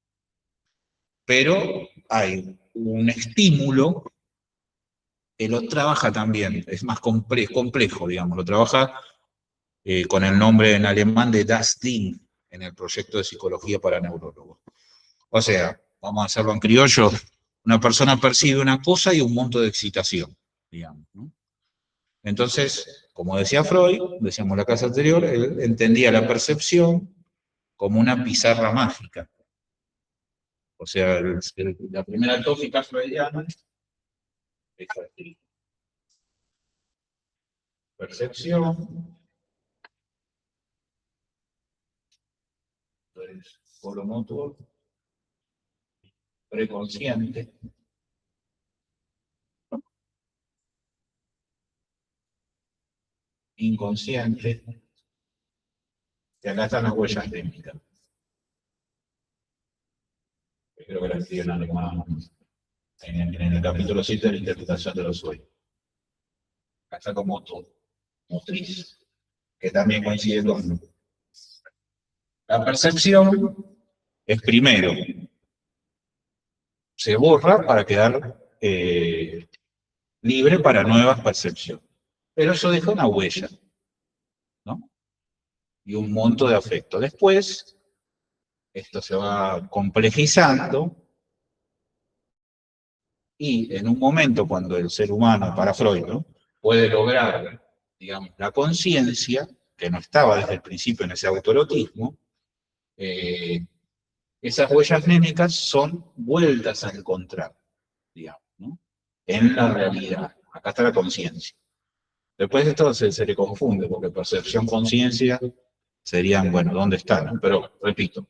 S3: Pero hay un estímulo que lo trabaja también, es más complejo, digamos, lo trabaja con el nombre en alemán de Das Ding, en el proyecto de psicología para neurólogos. O sea, vamos a hacerlo en criollo, una persona percibe una cosa y un monto de excitación, digamos, ¿no? Entonces, como decía Freud, decíamos en la clase anterior, él entendía la percepción como una pizarra mágica. O sea, la primera tópica freudiana es así. Percepción, entonces, polo motor, preconsciente, inconsciente, y acá están las huellas técnicas. Creo que la escriben en alemán en el capítulo 7 de la interpretación de los sueños. Acá está como motriz, que también coincide con la percepción. Es primero, se borra para quedar libre para nuevas percepciones. Pero eso deja una huella, ¿no? Y un monto de afecto. Después, esto se va complejizando y en un momento cuando el ser humano, para Freud, ¿no?, puede lograr, digamos, la conciencia, que no estaba desde el principio en ese autoerotismo, esas huellas némicas son vueltas a encontrar, digamos, ¿no?, en la realidad. Acá está la conciencia. Después de esto se le confunde, porque percepción, conciencia serían, bueno, ¿dónde están? Pero, repito,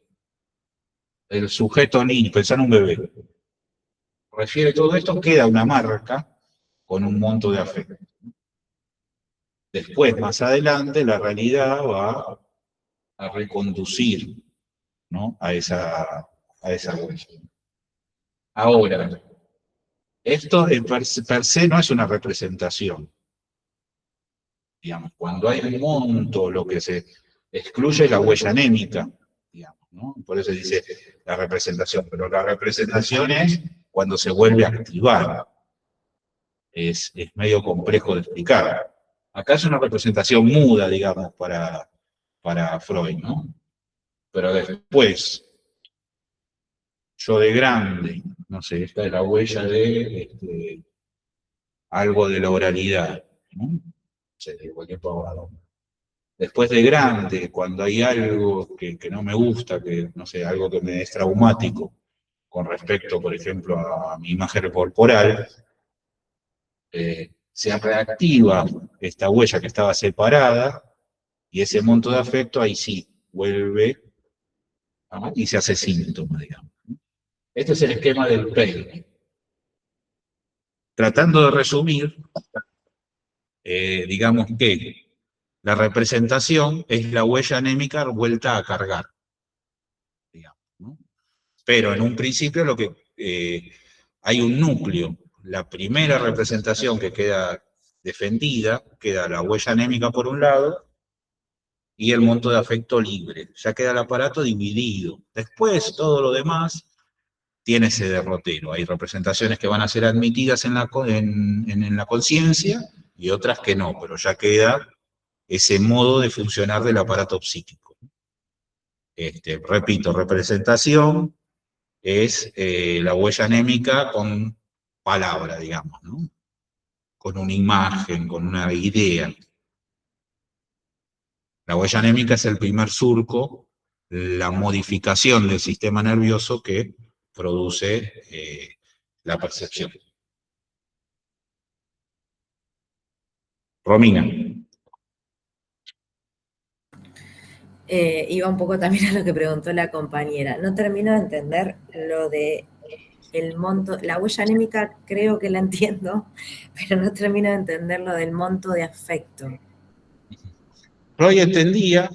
S3: el sujeto niño, pensar en un bebé, refiere todo esto, queda una marca con un monto de afecto. Después, más adelante, la realidad va a reconducir, ¿no?, a esa huella. Ahora, esto per se no es una representación. Digamos, cuando hay un monto, lo que se excluye la huella anémica, digamos, ¿no? Por eso dice la representación, pero la representación es cuando se vuelve a activar. Es medio complejo de explicar. Acá es una representación muda, digamos, para Freud, ¿no? Pero después, yo de grande, no sé, esta es la huella de algo de la oralidad, ¿no? No sé, de cualquier pavado. Después de grande, cuando hay algo que no me gusta, que no sé, algo que me es traumático, con respecto, por ejemplo, a mi imagen corporal, se reactiva esta huella que estaba separada, y ese monto de afecto ahí sí vuelve y se hace síntoma, digamos. Este es el esquema del peine. Tratando de resumir, digamos que la representación es la huella anémica vuelta a cargar, digamos, ¿no? Pero en un principio lo que hay un núcleo. La primera representación que queda defendida, queda la huella anémica por un lado y el monto de afecto libre. Ya queda el aparato dividido. Después todo lo demás tiene ese derrotero. Hay representaciones que van a ser admitidas en la conciencia y otras que no, pero ya queda ese modo de funcionar del aparato psíquico. Repito, representación es la huella anémica con palabra, digamos, ¿no?, con una imagen, con una idea. La huella anémica es el primer surco, la modificación del sistema nervioso que produce la percepción. Romina.
S7: Iba un poco también a lo que preguntó la compañera. No termino de entender lo de el monto, la huella anémica creo que la entiendo, pero no termino de entender lo del monto de afecto.
S3: Freud entendía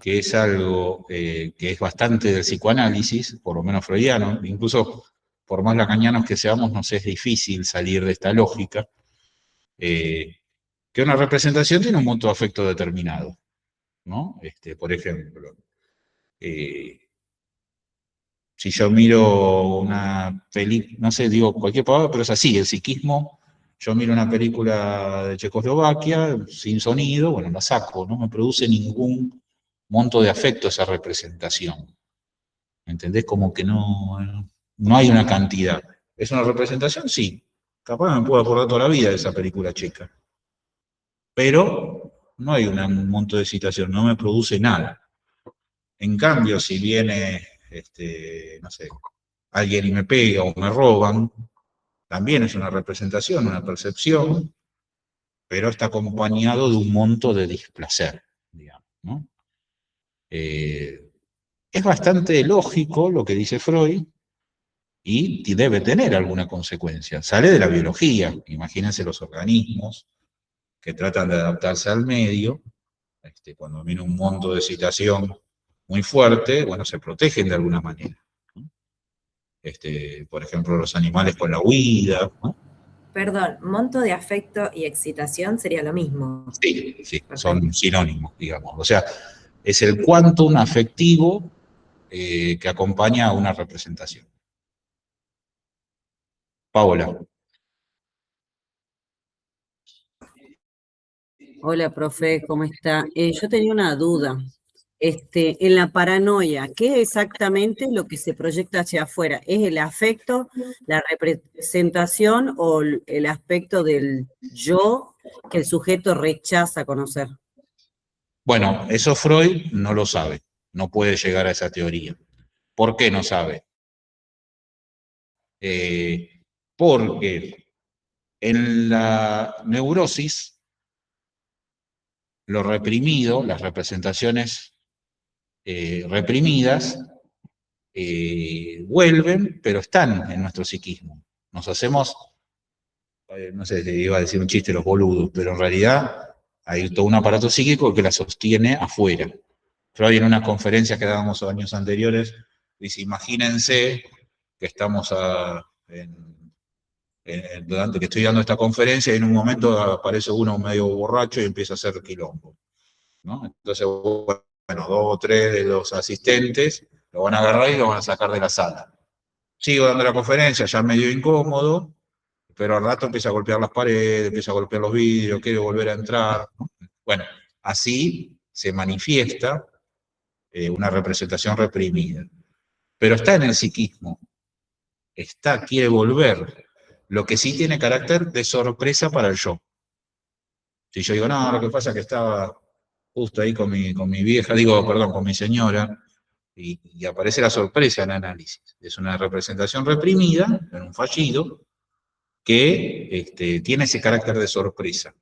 S3: que es algo que es bastante del psicoanálisis, por lo menos freudiano, incluso por más lacanianos que seamos, nos es difícil salir de esta lógica, que una representación tiene un monto de afecto determinado, ¿no? Por ejemplo, si yo miro una película, no sé, digo cualquier palabra, pero es así, el psiquismo yo miro una película de Checoslovaquia sin sonido, bueno, la saco, no me produce ningún monto de afecto esa representación. ¿Entendés? Como que no hay una cantidad. ¿Es una representación? Sí. Capaz me puedo acordar toda la vida de esa película checa. Pero no hay un monto de excitación, no me produce nada. En cambio, si viene, no sé, alguien y me pega o me roban, también es una representación, una percepción, pero está acompañado de un monto de displacer, digamos, ¿no? Es bastante lógico lo que dice Freud y debe tener alguna consecuencia. Sale de la biología, imagínense los organismos que tratan de adaptarse al medio, cuando viene un monto de excitación muy fuerte, bueno, se protegen de alguna manera. Por ejemplo, los animales con la huida, ¿no?
S7: Perdón, monto de afecto y excitación sería lo mismo.
S3: Sí, son sinónimos, digamos. O sea, es el quantum afectivo que acompaña a una representación. Paola.
S10: Hola, profe, ¿cómo está? Yo tenía una duda. En la paranoia, ¿qué es exactamente lo que se proyecta hacia afuera? ¿Es el afecto, la representación o el aspecto del yo que el sujeto rechaza conocer?
S3: Bueno, eso Freud no lo sabe, no puede llegar a esa teoría. ¿Por qué no sabe? Porque en la neurosis, lo reprimido, las representaciones reprimidas, vuelven, pero están en nuestro psiquismo. Nos hacemos, no sé, iba a decir un chiste, los boludos, pero en realidad hay todo un aparato psíquico que la sostiene afuera. Freud en una conferencia que dábamos años anteriores, dice, imagínense que estamos durante que estoy dando esta conferencia y en un momento aparece uno medio borracho y empieza a hacer quilombo, ¿no? Entonces, bueno, 2 o 3 de los asistentes lo van a agarrar y lo van a sacar de la sala. Sigo dando la conferencia, ya medio incómodo, pero al rato empieza a golpear las paredes, empieza a golpear los vidrios, quiere volver a entrar, ¿no? Bueno, así se manifiesta una representación reprimida. Pero está en el psiquismo, quiere volver. Lo que sí tiene carácter de sorpresa para el yo. Si yo digo, no, lo que pasa es que estaba justo ahí con mi vieja, con mi señora, y aparece la sorpresa en el análisis. Es una representación reprimida, en un fallido, que tiene ese carácter de sorpresa.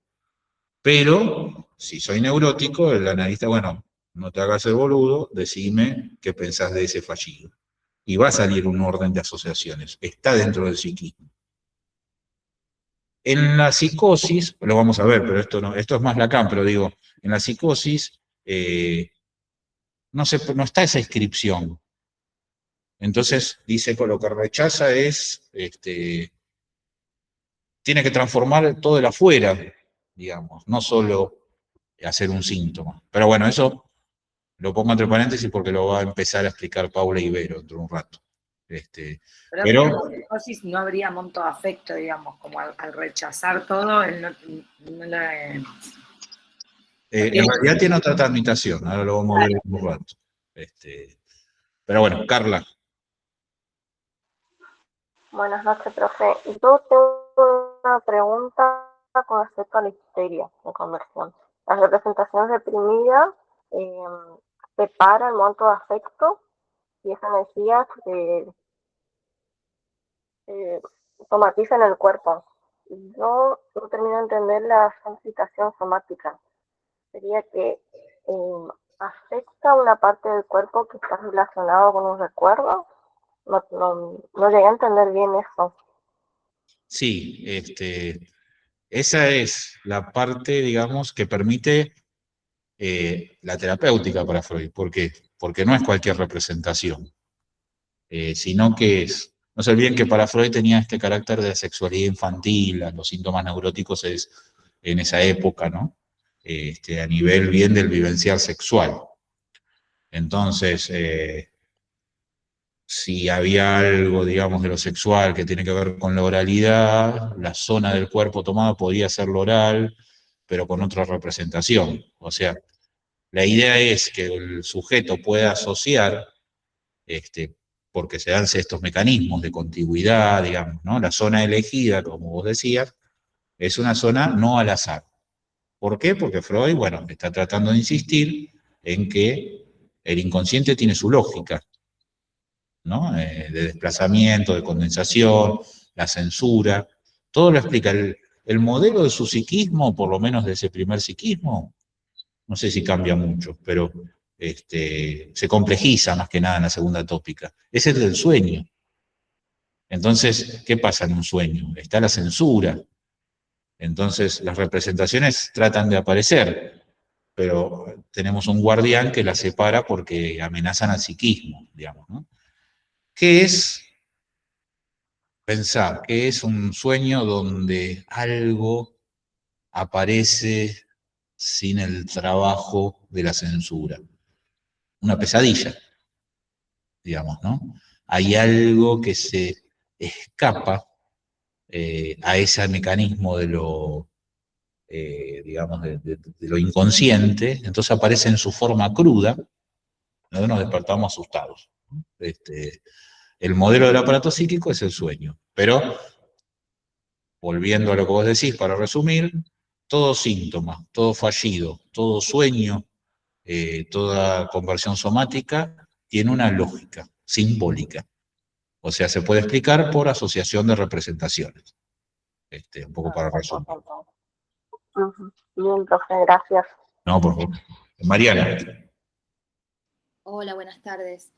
S3: Pero, si soy neurótico, el analista, bueno, no te hagas el boludo, decime qué pensás de ese fallido. Y va a salir un orden de asociaciones, está dentro del psiquismo. En la psicosis, lo vamos a ver, pero esto es más Lacan, pero digo, en la psicosis no está esa inscripción. Entonces, dice que lo que rechaza es, tiene que transformar todo el afuera, digamos, no solo hacer un síntoma. Pero bueno, eso lo pongo entre paréntesis porque lo va a empezar a explicar Paula Ibero dentro de un rato.
S11: Pero en la psicosis no habría monto de afecto, digamos, como al rechazar todo, él no la...
S3: En realidad tiene otra transmitación, ahora lo vamos a ver en un rato. Pero bueno, Carla.
S12: Buenas noches, profe. Yo tengo una pregunta con respecto a la histeria de conversión. Las representaciones reprimidas separan el monto de afecto y esa energía se somatiza en el cuerpo. Yo no termino de entender la excitación somática. Sería que afecta una parte del cuerpo que está relacionado con un recuerdo. No llegué a entender bien eso.
S3: Sí, esa es la parte, digamos, que permite la terapéutica para Freud. ¿Por qué? Porque no es cualquier representación, sino que es... No se olviden que para Freud tenía este carácter de sexualidad infantil, los síntomas neuróticos en esa época, ¿no? A nivel bien del vivencial sexual. Entonces, si había algo, digamos, de lo sexual que tiene que ver con la oralidad, la zona del cuerpo tomada podía ser lo oral, pero con otra representación. O sea, la idea es que el sujeto pueda asociar, porque se dan estos mecanismos de contigüidad, digamos, ¿no? La zona elegida, como vos decías, es una zona no al azar. ¿Por qué? Porque Freud, bueno, está tratando de insistir en que el inconsciente tiene su lógica, ¿no? De desplazamiento, de condensación, la censura, todo lo explica. El modelo de su psiquismo, por lo menos de ese primer psiquismo, no sé si cambia mucho, pero se complejiza más que nada en la segunda tópica. Es el del sueño. Entonces, ¿qué pasa en un sueño? Está la censura. Entonces, las representaciones tratan de aparecer, pero tenemos un guardián que las separa porque amenazan al psiquismo, digamos, ¿no? ¿Qué es pensar? ¿Qué es un sueño donde algo aparece sin el trabajo de la censura? Una pesadilla, digamos, ¿no? Hay algo que se escapa a ese mecanismo de lo, digamos, de lo inconsciente, entonces aparece en su forma cruda, nosotros nos despertamos asustados. El modelo del aparato psíquico es el sueño, pero, volviendo a lo que vos decís, para resumir, todo síntoma, todo fallido, todo sueño, toda conversión somática tiene una lógica simbólica. O sea, se puede explicar por asociación de representaciones. Un poco para resumir.
S12: Bien, profe, gracias.
S3: No, por favor. Mariana.
S13: Hola, buenas tardes.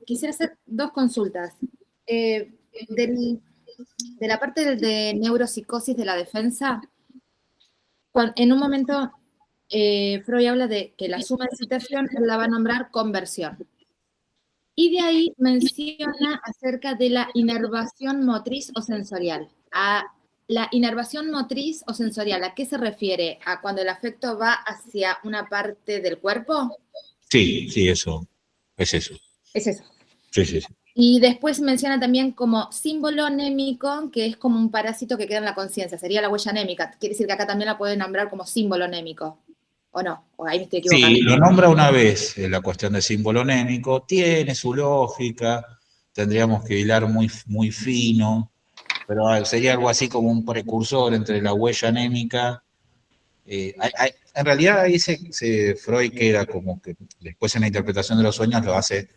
S13: Quisiera hacer dos consultas. De la parte de neuropsicosis de la defensa, en un momento Freud habla de que la suma de citación él la va a nombrar conversión. Y de ahí menciona acerca de la inervación motriz o sensorial. A la inervación motriz o sensorial, ¿a qué se refiere? ¿A cuando el afecto va hacia una parte del cuerpo?
S3: Sí, eso. Es eso.
S13: Es eso.
S3: Sí.
S13: Y después menciona también como símbolo anémico, que es como un parásito que queda en la conciencia. Sería la huella anémica. Quiere decir que acá también la pueden nombrar como símbolo anémico. ¿O no? ¿O ahí me estoy equivocando?
S3: Sí, lo nombra una vez la cuestión del símbolo anémico. Tiene su lógica. Tendríamos que hilar muy, muy fino. Pero sería algo así como un precursor entre la huella anémica. En realidad ahí Freud queda como que después en la interpretación de los sueños lo hace,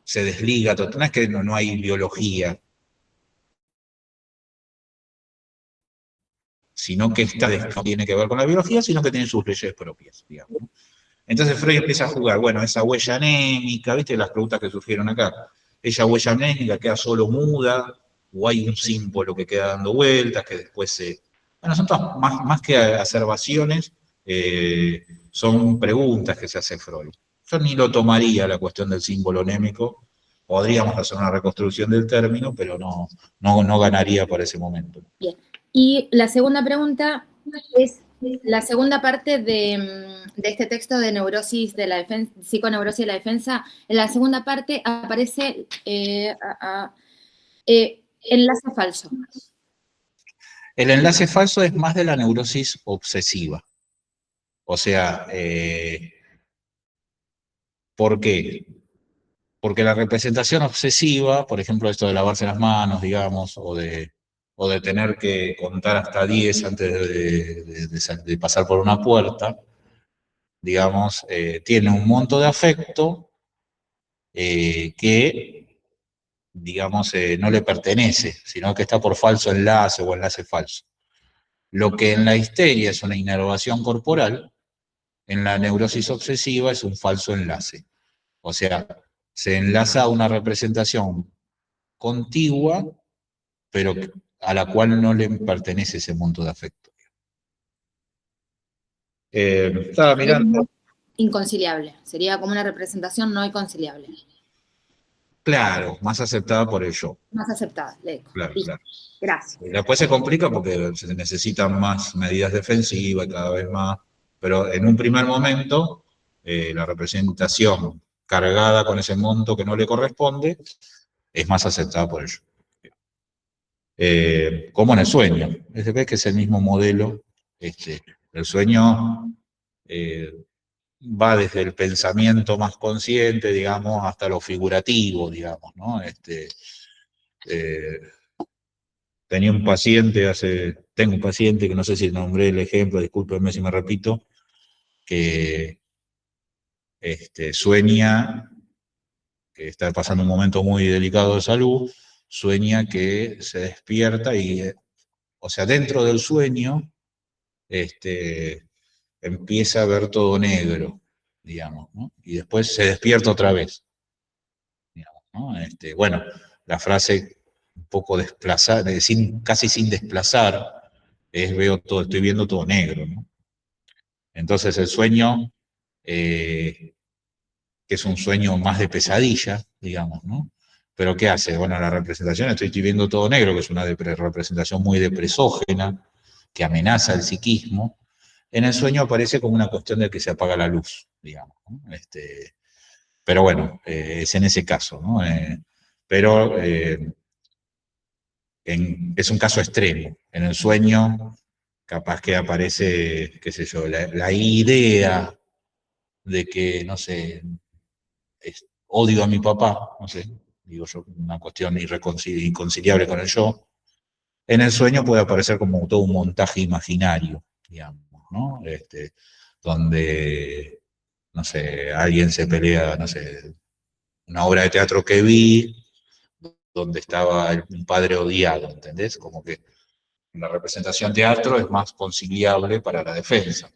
S3: se desliga todo. No es que no hay biología, sino que no tiene que ver con la biología, sino que tiene sus leyes propias, digamos. Entonces Freud empieza a jugar, bueno, esa huella anémica, ¿viste? Las preguntas que surgieron acá. Esa huella anémica queda solo muda, o hay un símbolo que queda dando vueltas, que después se... Bueno, son todas, más que observaciones, son preguntas que se hace Freud. Yo ni lo tomaría la cuestión del símbolo anémico, podríamos hacer una reconstrucción del término, pero no ganaría para ese momento.
S13: Bien. Y la segunda pregunta es la segunda parte de este texto de neurosis de la defensa, psiconeurosis de la defensa. En la segunda parte aparece enlace falso.
S3: El enlace falso es más de la neurosis obsesiva. O sea, ¿por qué? Porque la representación obsesiva, por ejemplo, esto de lavarse las manos, digamos, o de tener que contar hasta 10 antes de pasar por una puerta, digamos, tiene un monto de afecto que, digamos, no le pertenece, sino que está por falso enlace o enlace falso. Lo que en la histeria es una inervación corporal, en la neurosis obsesiva es un falso enlace. O sea, se enlaza a una representación contigua, pero a la cual no le pertenece ese monto de afecto. Estaba mirando.
S13: Inconciliable. Sería como una representación no inconciliable.
S3: Claro, más aceptada por el yo.
S13: Más aceptada,
S3: Claro.
S13: Gracias.
S3: Después se complica porque se necesitan más medidas defensivas cada vez más, pero en un primer momento la representación cargada con ese monto que no le corresponde, es más aceptada por ellos. Como en el sueño, ves que es el mismo modelo. El sueño va desde el pensamiento más consciente, digamos, hasta lo figurativo, digamos, ¿no? Tengo un paciente que no sé si nombré el ejemplo, discúlpenme si me repito, que sueña, que está pasando un momento muy delicado de salud, sueña que se despierta y, o sea, dentro del sueño, empieza a ver todo negro, digamos, ¿no? Y después se despierta otra vez, digamos, ¿no? Bueno, la frase un poco desplazada, casi sin desplazar, es estoy viendo todo negro, ¿no? Entonces el sueño, que es un sueño más de pesadilla, digamos, ¿no? Pero ¿qué hace? Bueno, la representación, estoy viendo todo negro, que es una representación muy depresógena, que amenaza el psiquismo. En el sueño aparece como una cuestión de que se apaga la luz, digamos, ¿no? Pero bueno, es en ese caso, ¿no? Pero es un caso extremo. En el sueño, capaz que aparece, qué sé yo, la idea de que, no sé, odio a mi papá, no sé, digo yo, una cuestión inconciliable con el yo. En el sueño puede aparecer como todo un montaje imaginario, digamos, ¿no? Donde, no sé, alguien se pelea, no sé, una obra de teatro que vi, donde estaba un padre odiado, ¿entendés? Como que la representación teatro es más conciliable para la defensa.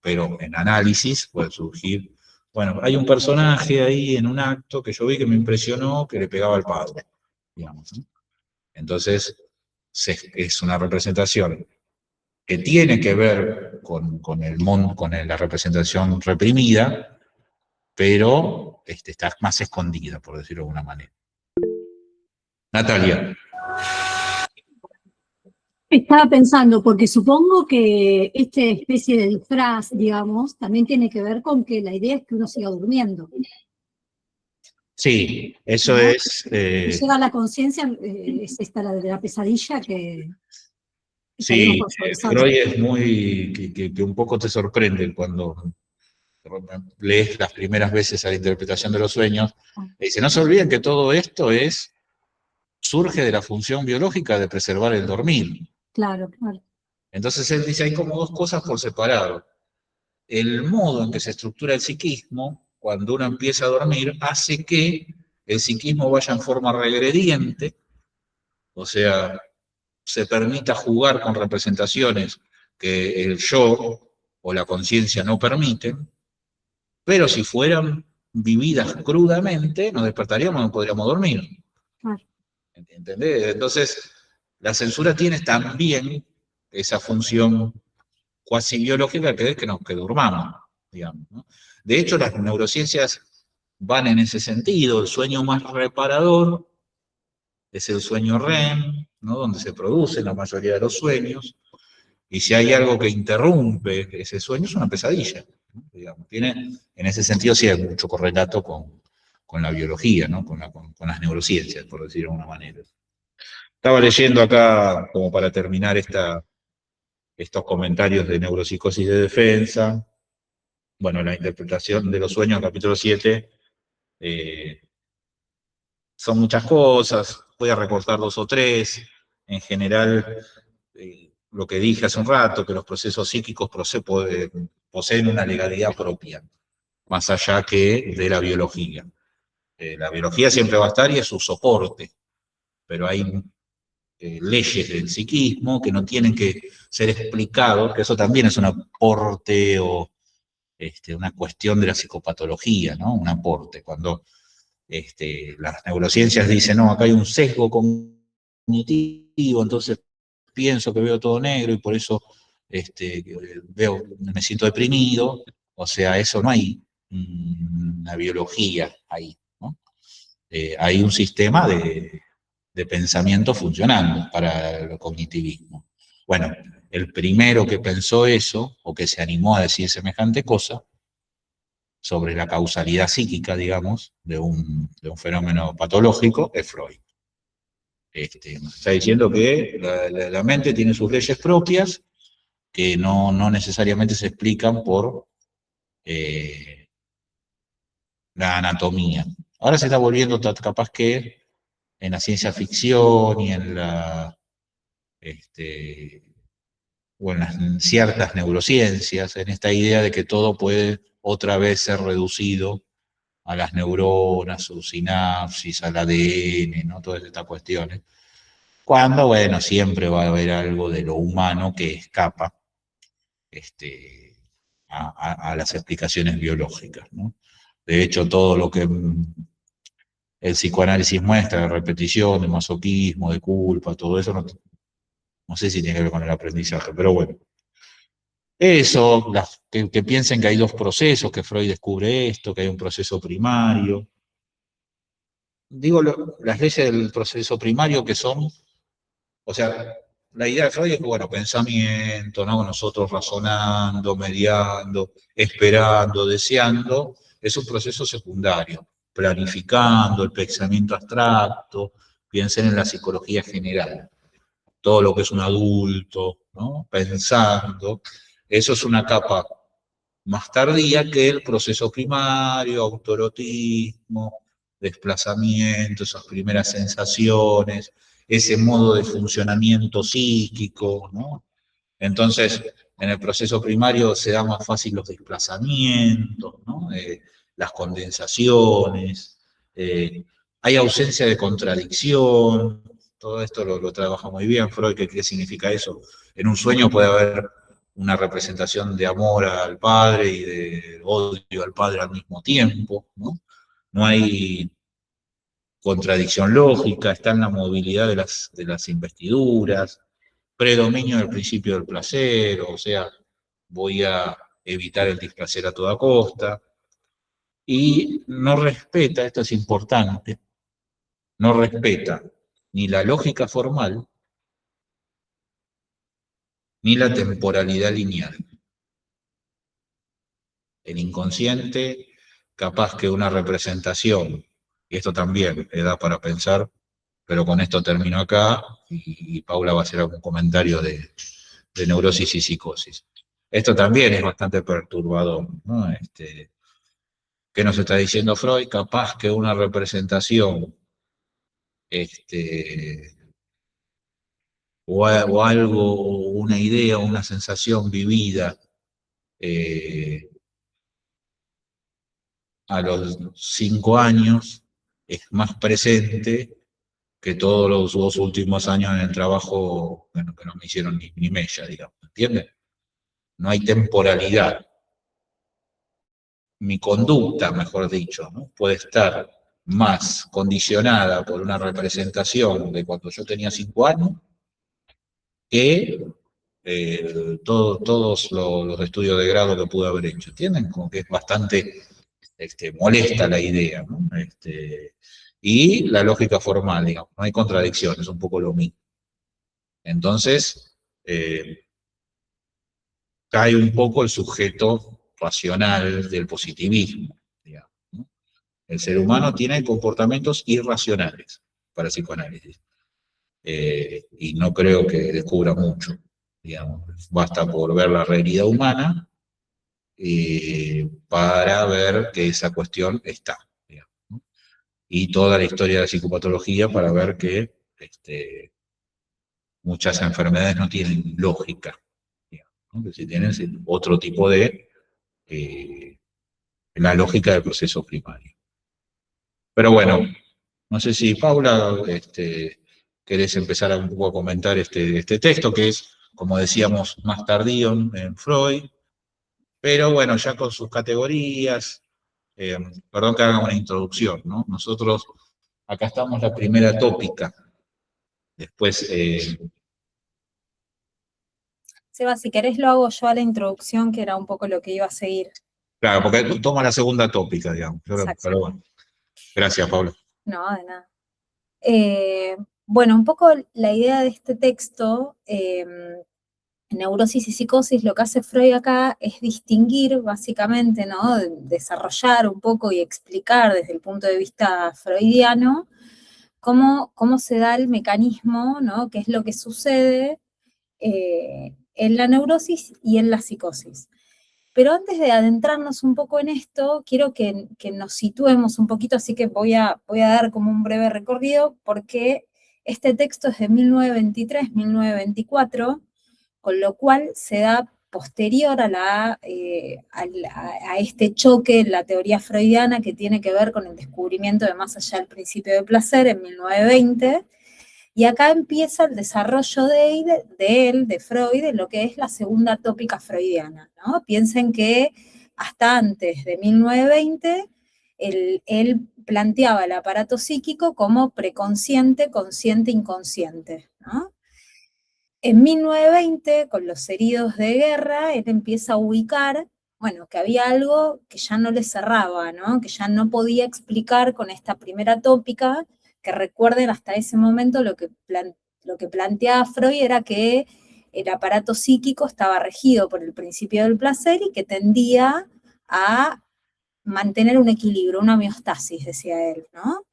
S3: Pero en análisis puede surgir, bueno, hay un personaje ahí en un acto que yo vi que me impresionó, que le pegaba al padre, digamos, ¿no? Entonces, es una representación que tiene que ver con la representación reprimida, pero está más escondida, por decirlo de alguna manera. Natalia.
S6: Estaba pensando, porque supongo que esta especie de disfraz, digamos, también tiene que ver con que la idea es que uno siga durmiendo.
S3: Sí, eso
S6: ¿no?
S3: es...
S6: Llega a la conciencia, es esta la de la pesadilla que...
S3: Sí, Freud es muy... que un poco te sorprende cuando lees las primeras veces a la interpretación de los sueños. Dice, no se olviden que todo esto surge de la función biológica de preservar el dormir.
S6: Claro, claro.
S3: Entonces él dice, hay como dos cosas por separado. El modo en que se estructura el psiquismo, cuando uno empieza a dormir, hace que el psiquismo vaya en forma regrediente, o sea, se permita jugar con representaciones que el yo o la conciencia no permiten, pero si fueran vividas crudamente, nos despertaríamos y no podríamos dormir. ¿Entendés? Entonces, la censura tiene también esa función cuasi biológica que es que durmamos, digamos, ¿no? De hecho, las neurociencias van en ese sentido. El sueño más reparador es el sueño REM, ¿no? Donde se producen la mayoría de los sueños, y si hay algo que interrumpe ese sueño es una pesadilla, ¿no? Digamos, en ese sentido sí hay mucho correlato con la biología, ¿no? Con las neurociencias, por decirlo de alguna manera. Estaba leyendo acá, como para terminar estos comentarios de neuropsicosis de defensa. Bueno, la interpretación de los sueños, capítulo 7, son muchas cosas, voy a recortar 2 o 3. En general, lo que dije hace un rato, que los procesos psíquicos poseen una legalidad propia, más allá que de la biología. La biología siempre va a estar y es su soporte, pero hay leyes del psiquismo que no tienen que ser explicados, que eso también es un aporte o una cuestión de la psicopatología, ¿no? Un aporte. Cuando las neurociencias dicen, no, acá hay un sesgo cognitivo, entonces pienso que veo todo negro y por eso me siento deprimido. O sea, eso no hay una biología ahí, ¿no? Hay un sistema de pensamiento funcionando para el cognitivismo. Bueno, el primero que pensó eso, o que se animó a decir semejante cosa, sobre la causalidad psíquica, digamos, de un fenómeno patológico, es Freud. Nos está diciendo que la mente tiene sus leyes propias, que no necesariamente se explican por la anatomía. Ahora se está volviendo capaz que en la ciencia ficción y en o en las ciertas neurociencias, en esta idea de que todo puede otra vez ser reducido a las neuronas, sus sinapsis, al ADN, ¿no? Todas estas cuestiones. Cuando, bueno, siempre va a haber algo de lo humano que escapa a las explicaciones biológicas, ¿no? De hecho, todo lo que el psicoanálisis muestra, de repetición, de masoquismo, de culpa, todo eso, no sé si tiene que ver con el aprendizaje, pero bueno. Eso, que piensen que hay dos procesos, que Freud descubre esto, que hay un proceso primario. Digo, las leyes del proceso primario que son, o sea, la idea de Freud es que, bueno, pensamiento, ¿no? Nosotros razonando, mediando, esperando, deseando, es un proceso secundario, planificando, el pensamiento abstracto, piensen en la psicología general, todo lo que es un adulto, ¿no? Pensando, eso es una capa más tardía que el proceso primario, autoerotismo, desplazamiento, esas primeras sensaciones, ese modo de funcionamiento psíquico, ¿no? Entonces, en el proceso primario se da más fácil los desplazamientos, ¿no? Las condensaciones, hay ausencia de contradicción, todo esto lo trabaja muy bien Freud. ¿Qué significa eso? En un sueño puede haber una representación de amor al padre y de odio al padre al mismo tiempo, ¿no? No hay contradicción lógica, está en la movilidad de las investiduras, predominio del principio del placer, o sea, voy a evitar el displacer a toda costa, y no respeta, esto es importante, no respeta ni la lógica formal, ni la temporalidad lineal. El inconsciente, capaz que una representación, y esto también le da para pensar, pero con esto termino acá, y Paula va a hacer algún comentario de neurosis y psicosis. Esto también es bastante perturbador, ¿no? ¿Qué nos está diciendo Freud? Capaz que una representación o algo, una idea, una sensación vivida a los 5 años es más presente que todos los 2 últimos años en el trabajo, bueno, que no me hicieron ni mella, digamos, ¿entienden? No hay temporalidad. Mi conducta, mejor dicho, ¿no? Puede estar más condicionada por una representación de cuando yo tenía 5 años que todos los estudios de grado que pude haber hecho. ¿Entienden? Como que es bastante molesta la idea, ¿no? Y la lógica formal, digamos, no hay contradicciones, es un poco lo mismo. Entonces, cae un poco el sujeto racional del positivismo, digamos, ¿no? El ser humano tiene comportamientos irracionales para el psicoanálisis. Y no creo que descubra mucho, digamos. Basta por ver la realidad humana para ver que esa cuestión está, digamos, ¿no? Y toda la historia de la psicopatología para ver que muchas enfermedades no tienen lógica, digamos, ¿no? Que si tienen otro tipo de la lógica del proceso primario. Pero bueno, no sé si Paula querés empezar un poco a comentar este texto, que es, como decíamos, más tardío en Freud, pero bueno, ya con sus categorías. Perdón que haga una introducción, ¿no? Nosotros, acá estamos la primera tópica. Después...
S2: Seba, si querés lo hago yo a la introducción, que era un poco lo que iba a seguir.
S3: Claro, porque toma la segunda tópica, digamos. Pero bueno. Gracias, Paula.
S2: No, de nada. Bueno, un poco la idea de este texto En Neurosis y Psicosis lo que hace Freud acá es distinguir, básicamente, ¿no? Desarrollar un poco y explicar desde el punto de vista freudiano cómo se da el mecanismo, ¿no? Qué es lo que sucede en la neurosis y en la psicosis. Pero antes de adentrarnos un poco en esto, quiero que nos situemos un poquito, así que voy a dar como un breve recorrido, porque este texto es de 1923-1924, con lo cual se da posterior a este choque en la teoría freudiana que tiene que ver con el descubrimiento de Más allá del principio de placer en 1920, y acá empieza el desarrollo de Freud, de lo que es la segunda tópica freudiana, ¿no? Piensen que hasta antes de 1920, él planteaba el aparato psíquico como preconsciente, consciente, inconsciente, ¿no? En 1920, con los heridos de guerra, él empieza a ubicar, bueno, que había algo que ya no le cerraba, ¿no? Que ya no podía explicar con esta primera tópica, que recuerden hasta ese momento lo que planteaba Freud era que el aparato psíquico estaba regido por el principio del placer y que tendía a mantener un equilibrio, una homeostasis, decía él, ¿no?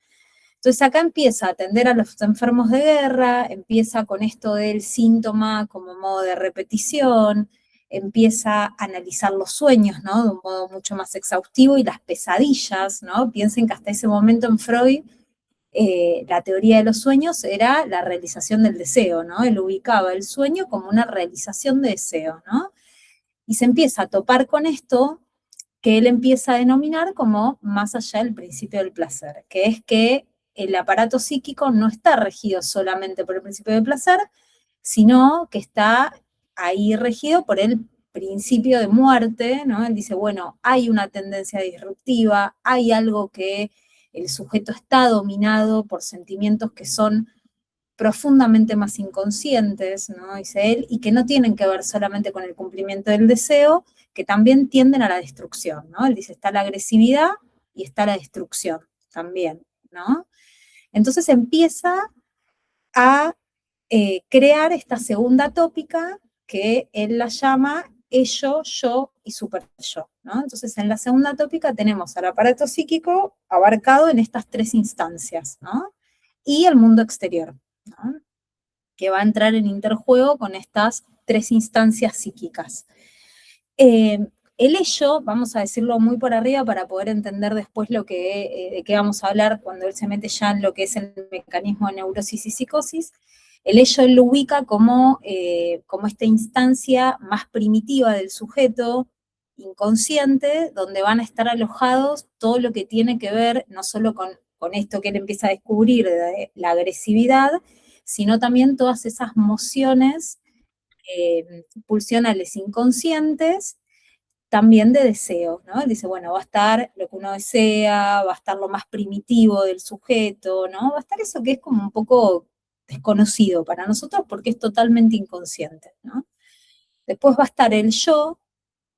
S2: Entonces acá empieza a atender a los enfermos de guerra, empieza con esto del síntoma como modo de repetición, empieza a analizar los sueños, ¿no? De un modo mucho más exhaustivo, y las pesadillas, ¿no? Piensen que hasta ese momento en Freud la teoría de los sueños era la realización del deseo, ¿no? Él ubicaba el sueño como una realización de deseo, ¿no? Y se empieza a topar con esto que él empieza a denominar como más allá del principio del placer, que es que el aparato psíquico no está regido solamente por el principio del placer, sino que está ahí regido por el principio de muerte, ¿no? Él dice, bueno, hay una tendencia disruptiva, hay algo que el sujeto está dominado por sentimientos que son profundamente más inconscientes, ¿no? Dice él, y que no tienen que ver solamente con el cumplimiento del deseo, que también tienden a la destrucción, ¿no? Él dice, está la agresividad y está la destrucción también, ¿no? Entonces empieza a crear esta segunda tópica que él la llama ello, yo y superyo, ¿no? Entonces en la segunda tópica tenemos al aparato psíquico abarcado en estas tres instancias, ¿no? Y el mundo exterior, ¿no? Que va a entrar en interjuego con estas tres instancias psíquicas. El ello, vamos a decirlo muy por arriba para poder entender después de qué vamos a hablar cuando él se mete ya en lo que es el mecanismo de neurosis y psicosis. El ello él lo ubica como esta instancia más primitiva del sujeto inconsciente, donde van a estar alojados todo lo que tiene que ver no solo con esto que él empieza a descubrir de la agresividad, sino también todas esas mociones pulsionales inconscientes, también de deseo, ¿no? Él dice, bueno, va a estar lo que uno desea, va a estar lo más primitivo del sujeto, ¿no? Va a estar eso que es como un poco desconocido para nosotros porque es totalmente inconsciente, ¿no? Después va a estar el yo,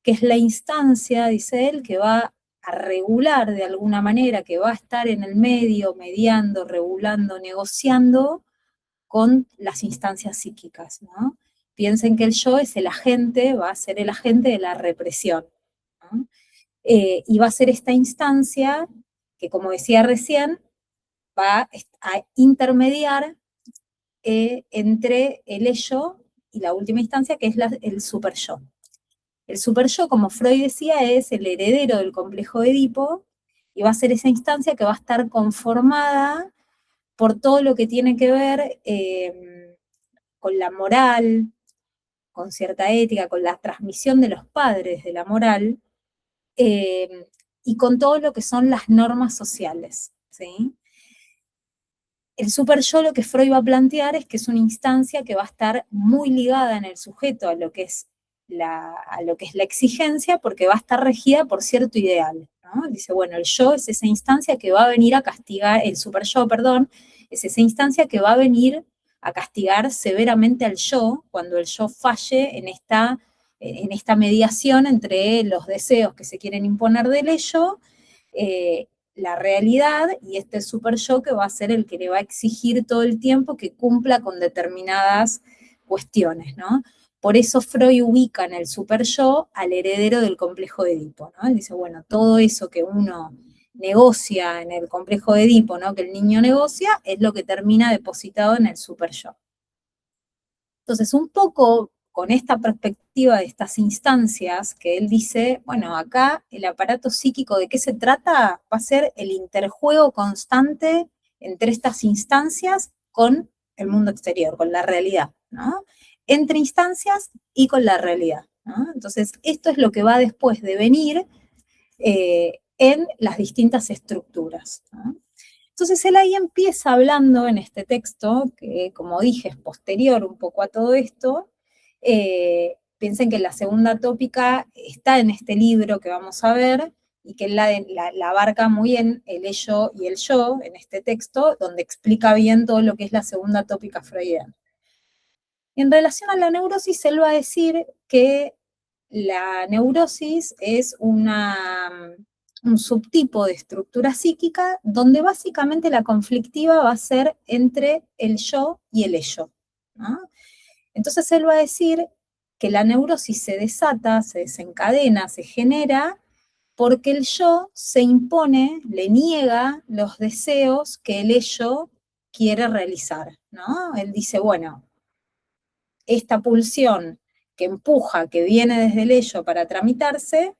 S2: que es la instancia, dice él, que va a regular de alguna manera, que va a estar en el medio, mediando, regulando, negociando con las instancias psíquicas, ¿no? Piensen que el yo es el agente, va a ser el agente de la represión, ¿no? Y va a ser esta instancia que, como decía recién, va a intermediar entre el ello y la última instancia, que es el superyo. El superyo, como Freud decía, es el heredero del complejo de Edipo, y va a ser esa instancia que va a estar conformada por todo lo que tiene que ver con la moral, con cierta ética, con la transmisión de los padres de la moral, y con todo lo que son las normas sociales, ¿sí? El superyo, lo que Freud va a plantear es que es una instancia que va a estar muy ligada en el sujeto a lo que es la exigencia, porque va a estar regida por cierto ideal, ¿no? Dice, bueno, el yo es esa instancia que va a venir a castigar, el superyo, perdón, es esa instancia que va a venir a castigar severamente al yo, cuando el yo falle en esta mediación entre los deseos que se quieren imponer del ello, la realidad, y este superyo que va a ser el que le va a exigir todo el tiempo que cumpla con determinadas cuestiones, ¿no? Por eso Freud ubica en el superyo al heredero del complejo de Edipo, ¿no? Él dice, bueno, todo eso que uno negocia en el complejo de Edipo, ¿no? Que el niño negocia, es lo que termina depositado en el superyo. Entonces, un poco con esta perspectiva de estas instancias, que él dice, bueno, acá el aparato psíquico, ¿de qué se trata? Va a ser el interjuego constante entre estas instancias con el mundo exterior, con la realidad, ¿no? Entre instancias y con la realidad, ¿no? Entonces, esto es lo que va después de venir en las distintas estructuras, ¿no? Entonces él ahí empieza hablando en este texto, que como dije es posterior un poco a todo esto. Piensen que la segunda tópica está en este libro que vamos a ver, y que él la abarca muy bien, el ello y el yo, en este texto, donde explica bien todo lo que es la segunda tópica freudiana. Y en relación a la neurosis, él va a decir que la neurosis es un subtipo de estructura psíquica donde básicamente la conflictiva va a ser entre el yo y el ello, ¿no? Entonces él va a decir que la neurosis se desata, se desencadena, se genera porque el yo se impone, le niega los deseos que el ello quiere realizar, ¿no? Él dice, bueno, esta pulsión que empuja, que viene desde el ello para tramitarse,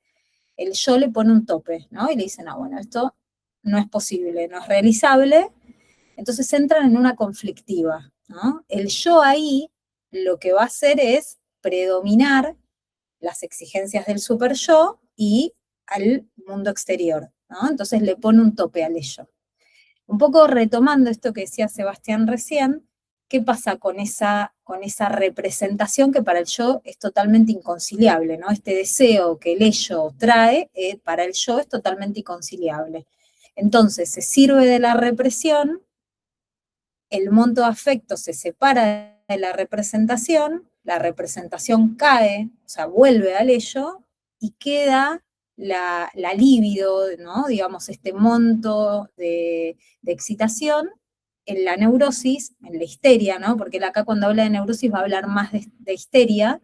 S2: el yo le pone un tope, ¿no? Y le dice, no, bueno, esto no es posible, no es realizable, entonces entran en una conflictiva, ¿no? El yo ahí lo que va a hacer es predominar las exigencias del super yo y al mundo exterior, ¿no? Entonces le pone un tope al ello. Un poco retomando esto que decía Sebastián recién, ¿qué pasa con esa representación que para el yo es totalmente inconciliable, ¿no? Este deseo que el ello trae, para el yo es totalmente inconciliable. Entonces se sirve de la represión, el monto de afecto se separa de la representación cae, o sea, vuelve al ello, y queda la libido, ¿no? Digamos, este monto de excitación en la neurosis, en la histeria, ¿no? Porque él acá cuando habla de neurosis va a hablar más de histeria,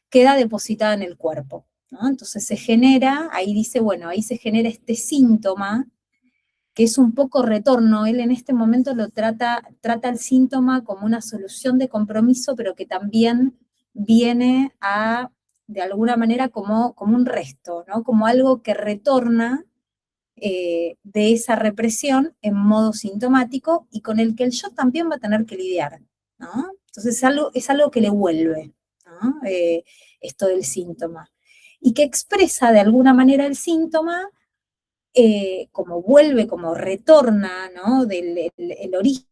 S2: queda depositada en el cuerpo, ¿no? Entonces se genera, ahí dice, bueno, ahí se genera este síntoma, que es un poco retorno. Él en este momento lo trata el síntoma como una solución de compromiso, pero que también viene a, de alguna manera, como un resto, ¿no? Como algo que retorna de esa represión en modo sintomático y con el que el yo también va a tener que lidiar, ¿no? Entonces es algo que le vuelve, ¿no? Esto del síntoma. Y que expresa de alguna manera el síntoma como vuelve, como retorna, ¿no? El origen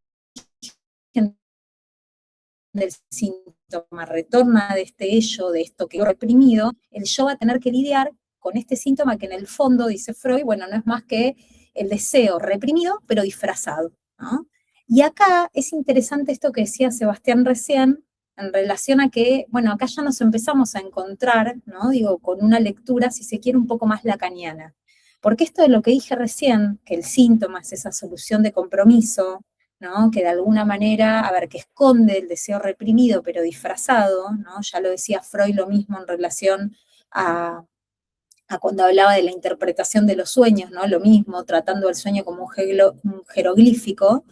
S2: del síntoma, retorna de este ello, de esto que quedó reprimido, el yo va a tener que lidiar con este síntoma que en el fondo, dice Freud, bueno, no es más que el deseo reprimido, pero disfrazado, ¿no? Y acá es interesante esto que decía Sebastián recién, en relación a que, bueno, acá ya nos empezamos a encontrar, ¿no? Digo, con una lectura, si se quiere, un poco más lacaniana. Porque esto de lo que dije recién, que el síntoma es esa solución de compromiso, ¿no? Que de alguna manera, a ver, que esconde el deseo reprimido, pero disfrazado, ¿no? Ya lo decía Freud lo mismo en relación a cuando hablaba de la interpretación de los sueños, ¿no? Lo mismo, tratando el sueño como un jeroglífico.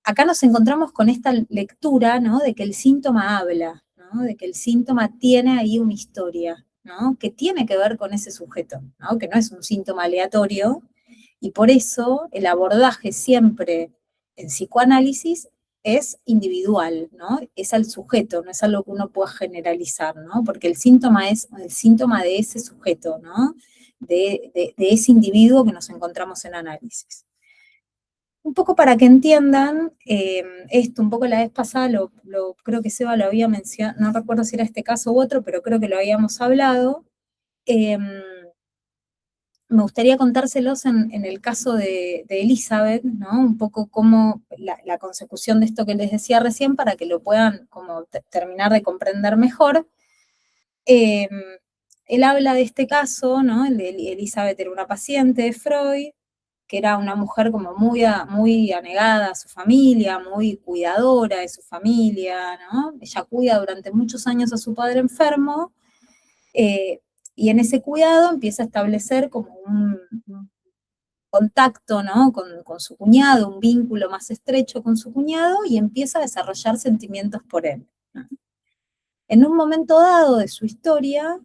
S2: Acá nos encontramos con esta lectura, ¿no? De que el síntoma habla, ¿no? De que el síntoma tiene ahí una historia, ¿no? Que tiene que ver con ese sujeto, ¿no? Que no es un síntoma aleatorio, y por eso el abordaje siempre en psicoanálisis es individual, ¿no? Es al sujeto, no es algo que uno pueda generalizar, ¿no? Porque el síntoma es el síntoma de ese sujeto, ¿no? De ese individuo que nos encontramos en análisis. Un poco para que entiendan esto, un poco la vez pasada, creo que Seba lo había mencionado, no recuerdo si era este caso u otro, pero creo que lo habíamos hablado. Me gustaría contárselos en el caso de Elizabeth, ¿no? Un poco como la consecución de esto que les decía recién, para que lo puedan como terminar de comprender mejor. Él habla de este caso, ¿no? El de Elizabeth era una paciente de Freud, que era una mujer como muy anegada a su familia, muy cuidadora de su familia, ¿no? Ella cuida durante muchos años a su padre enfermo, y en ese cuidado empieza a establecer como un contacto, ¿no? con su cuñado, un vínculo más estrecho con su cuñado, y empieza a desarrollar sentimientos por él, ¿no? En un momento dado de su historia,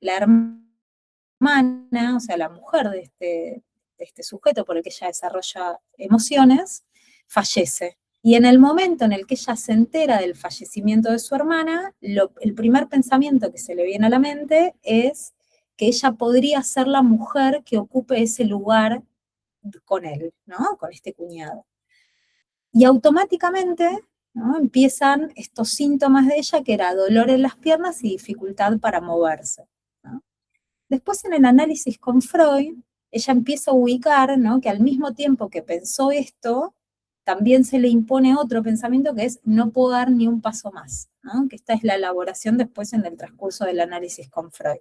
S2: la hermana, o sea, la mujer de este sujeto por el que ella desarrolla emociones, fallece. Y en el momento en el que ella se entera del fallecimiento de su hermana, el primer pensamiento que se le viene a la mente es que ella podría ser la mujer que ocupe ese lugar con él, ¿no? Con este cuñado. Y automáticamente, ¿no? Empiezan estos síntomas de ella, que era dolor en las piernas y dificultad para moverse, ¿no? Después, en el análisis con Freud, ella empieza a ubicar, ¿no? Que al mismo tiempo que pensó esto, también se le impone otro pensamiento, que es no puedo dar ni un paso más, ¿no? Que esta es la elaboración después en el transcurso del análisis con Freud.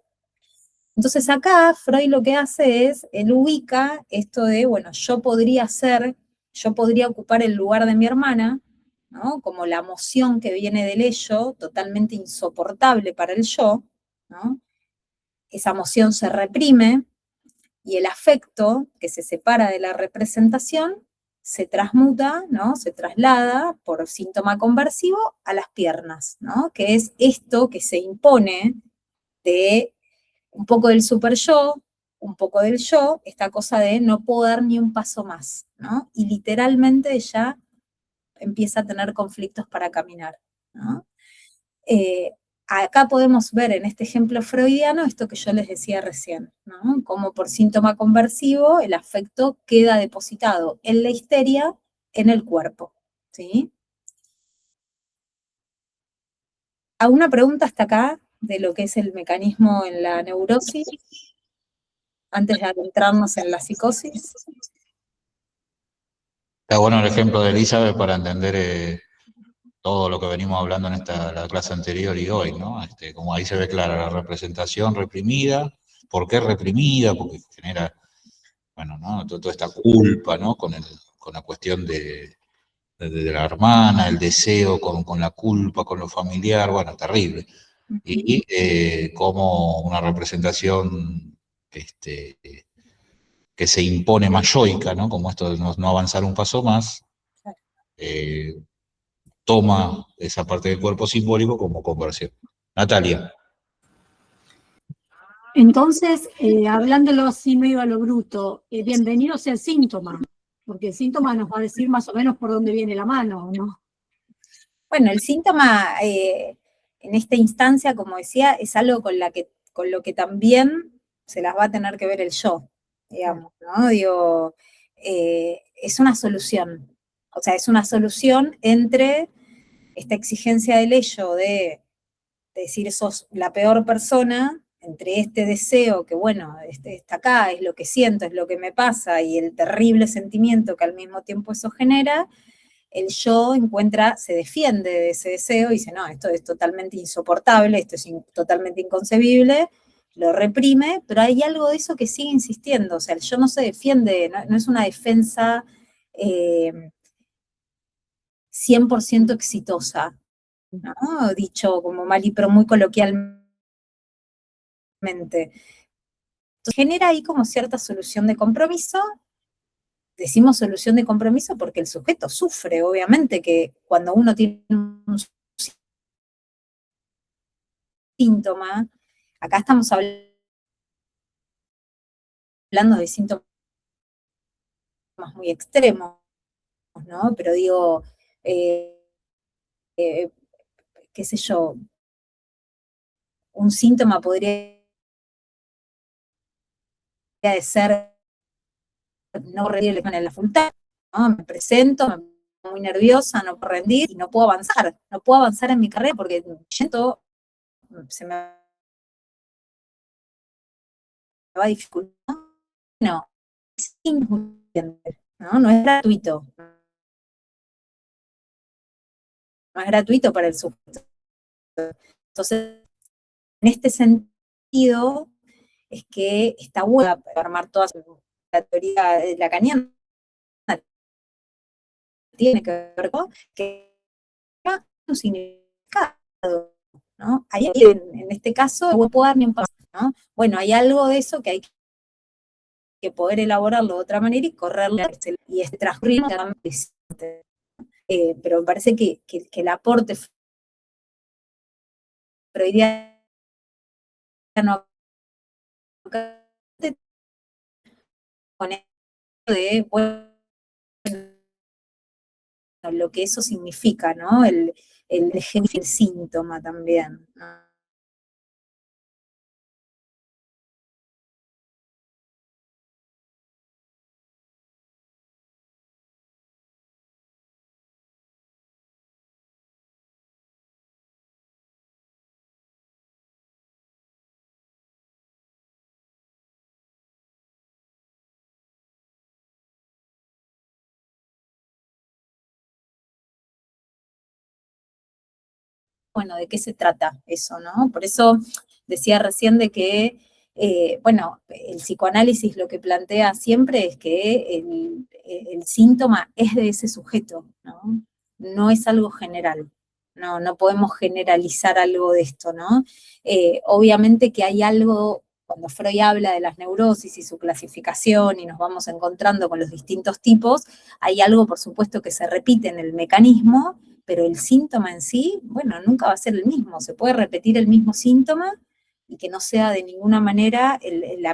S2: Entonces acá Freud lo que hace es, él ubica esto de, bueno, yo podría ocupar el lugar de mi hermana, ¿no? Como la emoción que viene del ello, totalmente insoportable para el yo, ¿no? Esa emoción se reprime, y el afecto, que se separa de la representación, se transmuta, ¿no? Se traslada por síntoma conversivo a las piernas, ¿no? Que es esto que se impone de un poco del super yo, un poco del yo, esta cosa de no puedo dar ni un paso más, ¿no? Y literalmente ella empieza a tener conflictos para caminar, ¿no? Acá podemos ver en este ejemplo freudiano esto que yo les decía recién, ¿no? Como por síntoma conversivo el afecto queda depositado en la histeria en el cuerpo, ¿sí? ¿Alguna pregunta hasta acá de lo que es el mecanismo en la neurosis, antes de adentrarnos en la psicosis?
S3: Está bueno el ejemplo de Elizabeth para entender todo lo que venimos hablando en la clase anterior y hoy, ¿no? Como ahí se ve clara la representación reprimida. ¿Por qué reprimida? Porque genera, bueno, ¿no? Toda esta culpa, ¿no? Con la cuestión de la hermana, el deseo con la culpa, con lo familiar, bueno, terrible. Y como una representación que se impone más yoica, ¿no? Como esto de no avanzar un paso más, toma esa parte del cuerpo simbólico como conversión. Natalia.
S6: Entonces, hablándolo así medio a lo bruto, bienvenido sea el síntoma, porque el síntoma nos va a decir más o menos por dónde viene la mano, ¿no?
S2: Bueno, el síntoma en esta instancia, como decía, es algo con lo que también se las va a tener que ver el yo, digamos, ¿no? Digo, es una solución. O sea, es una solución entre esta exigencia del ello de decir sos la peor persona, entre este deseo que, bueno, está acá, es lo que siento, es lo que me pasa, y el terrible sentimiento que al mismo tiempo eso genera. El yo se defiende de ese deseo y dice, no, esto es totalmente insoportable, esto es totalmente inconcebible, lo reprime, pero hay algo de eso que sigue insistiendo, o sea, el yo no se defiende, no es una defensa 100% exitosa, ¿no? Dicho como mal y pero muy coloquialmente. Entonces, genera ahí como cierta solución de compromiso. Decimos solución de compromiso porque el sujeto sufre, obviamente, que cuando uno tiene un síntoma, acá estamos hablando de síntomas muy extremos, ¿no? Pero digo, qué sé yo, un síntoma podría ser no rendir en la facultad, ¿no? Me presento, me pongo muy nerviosa, no puedo rendir y no puedo avanzar en mi carrera porque siento, se me va a dificultar. No, es insuficiente, ¿no? No es gratuito. No es gratuito para el sujeto. Entonces, en este sentido, es que está bueno armar todas la teoría lacaniana tiene que ver con que un significado, ¿no? Ahí en este caso no puedo dar ni un paso, ¿no? Bueno, hay algo de eso que hay que poder elaborarlo de otra manera y correrlo y transcurrir, pero me parece que el aporte freudiano con esto de, bueno, lo que eso significa, ¿no? El síntoma también, ¿no? Bueno, ¿de qué se trata eso, no? Por eso decía recién de que, bueno, el psicoanálisis lo que plantea siempre es que el síntoma es de ese sujeto, ¿no? No es algo general, no podemos generalizar algo de esto, ¿no? Obviamente que hay algo, cuando Freud habla de las neurosis y su clasificación y nos vamos encontrando con los distintos tipos, hay algo, por supuesto, que se repite en el mecanismo, pero el síntoma en sí, bueno, nunca va a ser el mismo. Se puede repetir el mismo síntoma y que no sea de ninguna manera el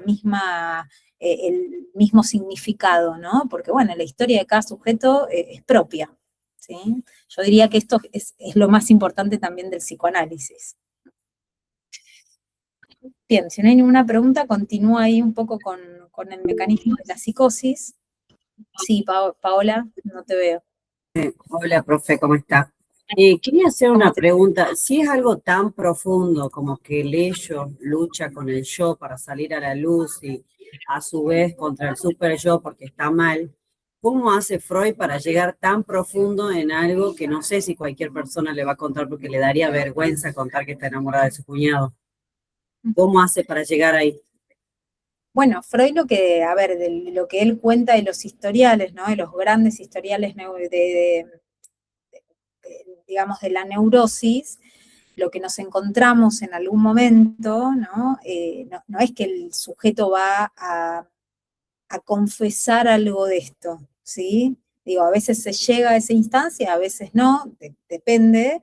S2: mismo significado, ¿no? Porque, bueno, la historia de cada sujeto es propia, ¿sí? Yo diría que esto es lo más importante también del psicoanálisis. Bien, si no hay ninguna pregunta, continúo ahí un poco con el mecanismo de la psicosis. Sí, Paola, no te veo.
S10: Hola, profe, ¿cómo está? Quería hacer una pregunta. Si es algo tan profundo como que el ello lucha con el yo para salir a la luz y a su vez contra el super yo porque está mal, ¿cómo hace Freud para llegar tan profundo en algo que no sé si cualquier persona le va a contar porque le daría vergüenza contar que está enamorada de su cuñado? ¿Cómo hace para llegar ahí?
S2: Bueno, Freud a ver, de lo que él cuenta de los historiales, ¿no? De los grandes historiales digamos, de la neurosis, lo que nos encontramos en algún momento, ¿no? No es que el sujeto va a confesar algo de esto, ¿sí? Digo, a veces se llega a esa instancia, a veces no, depende,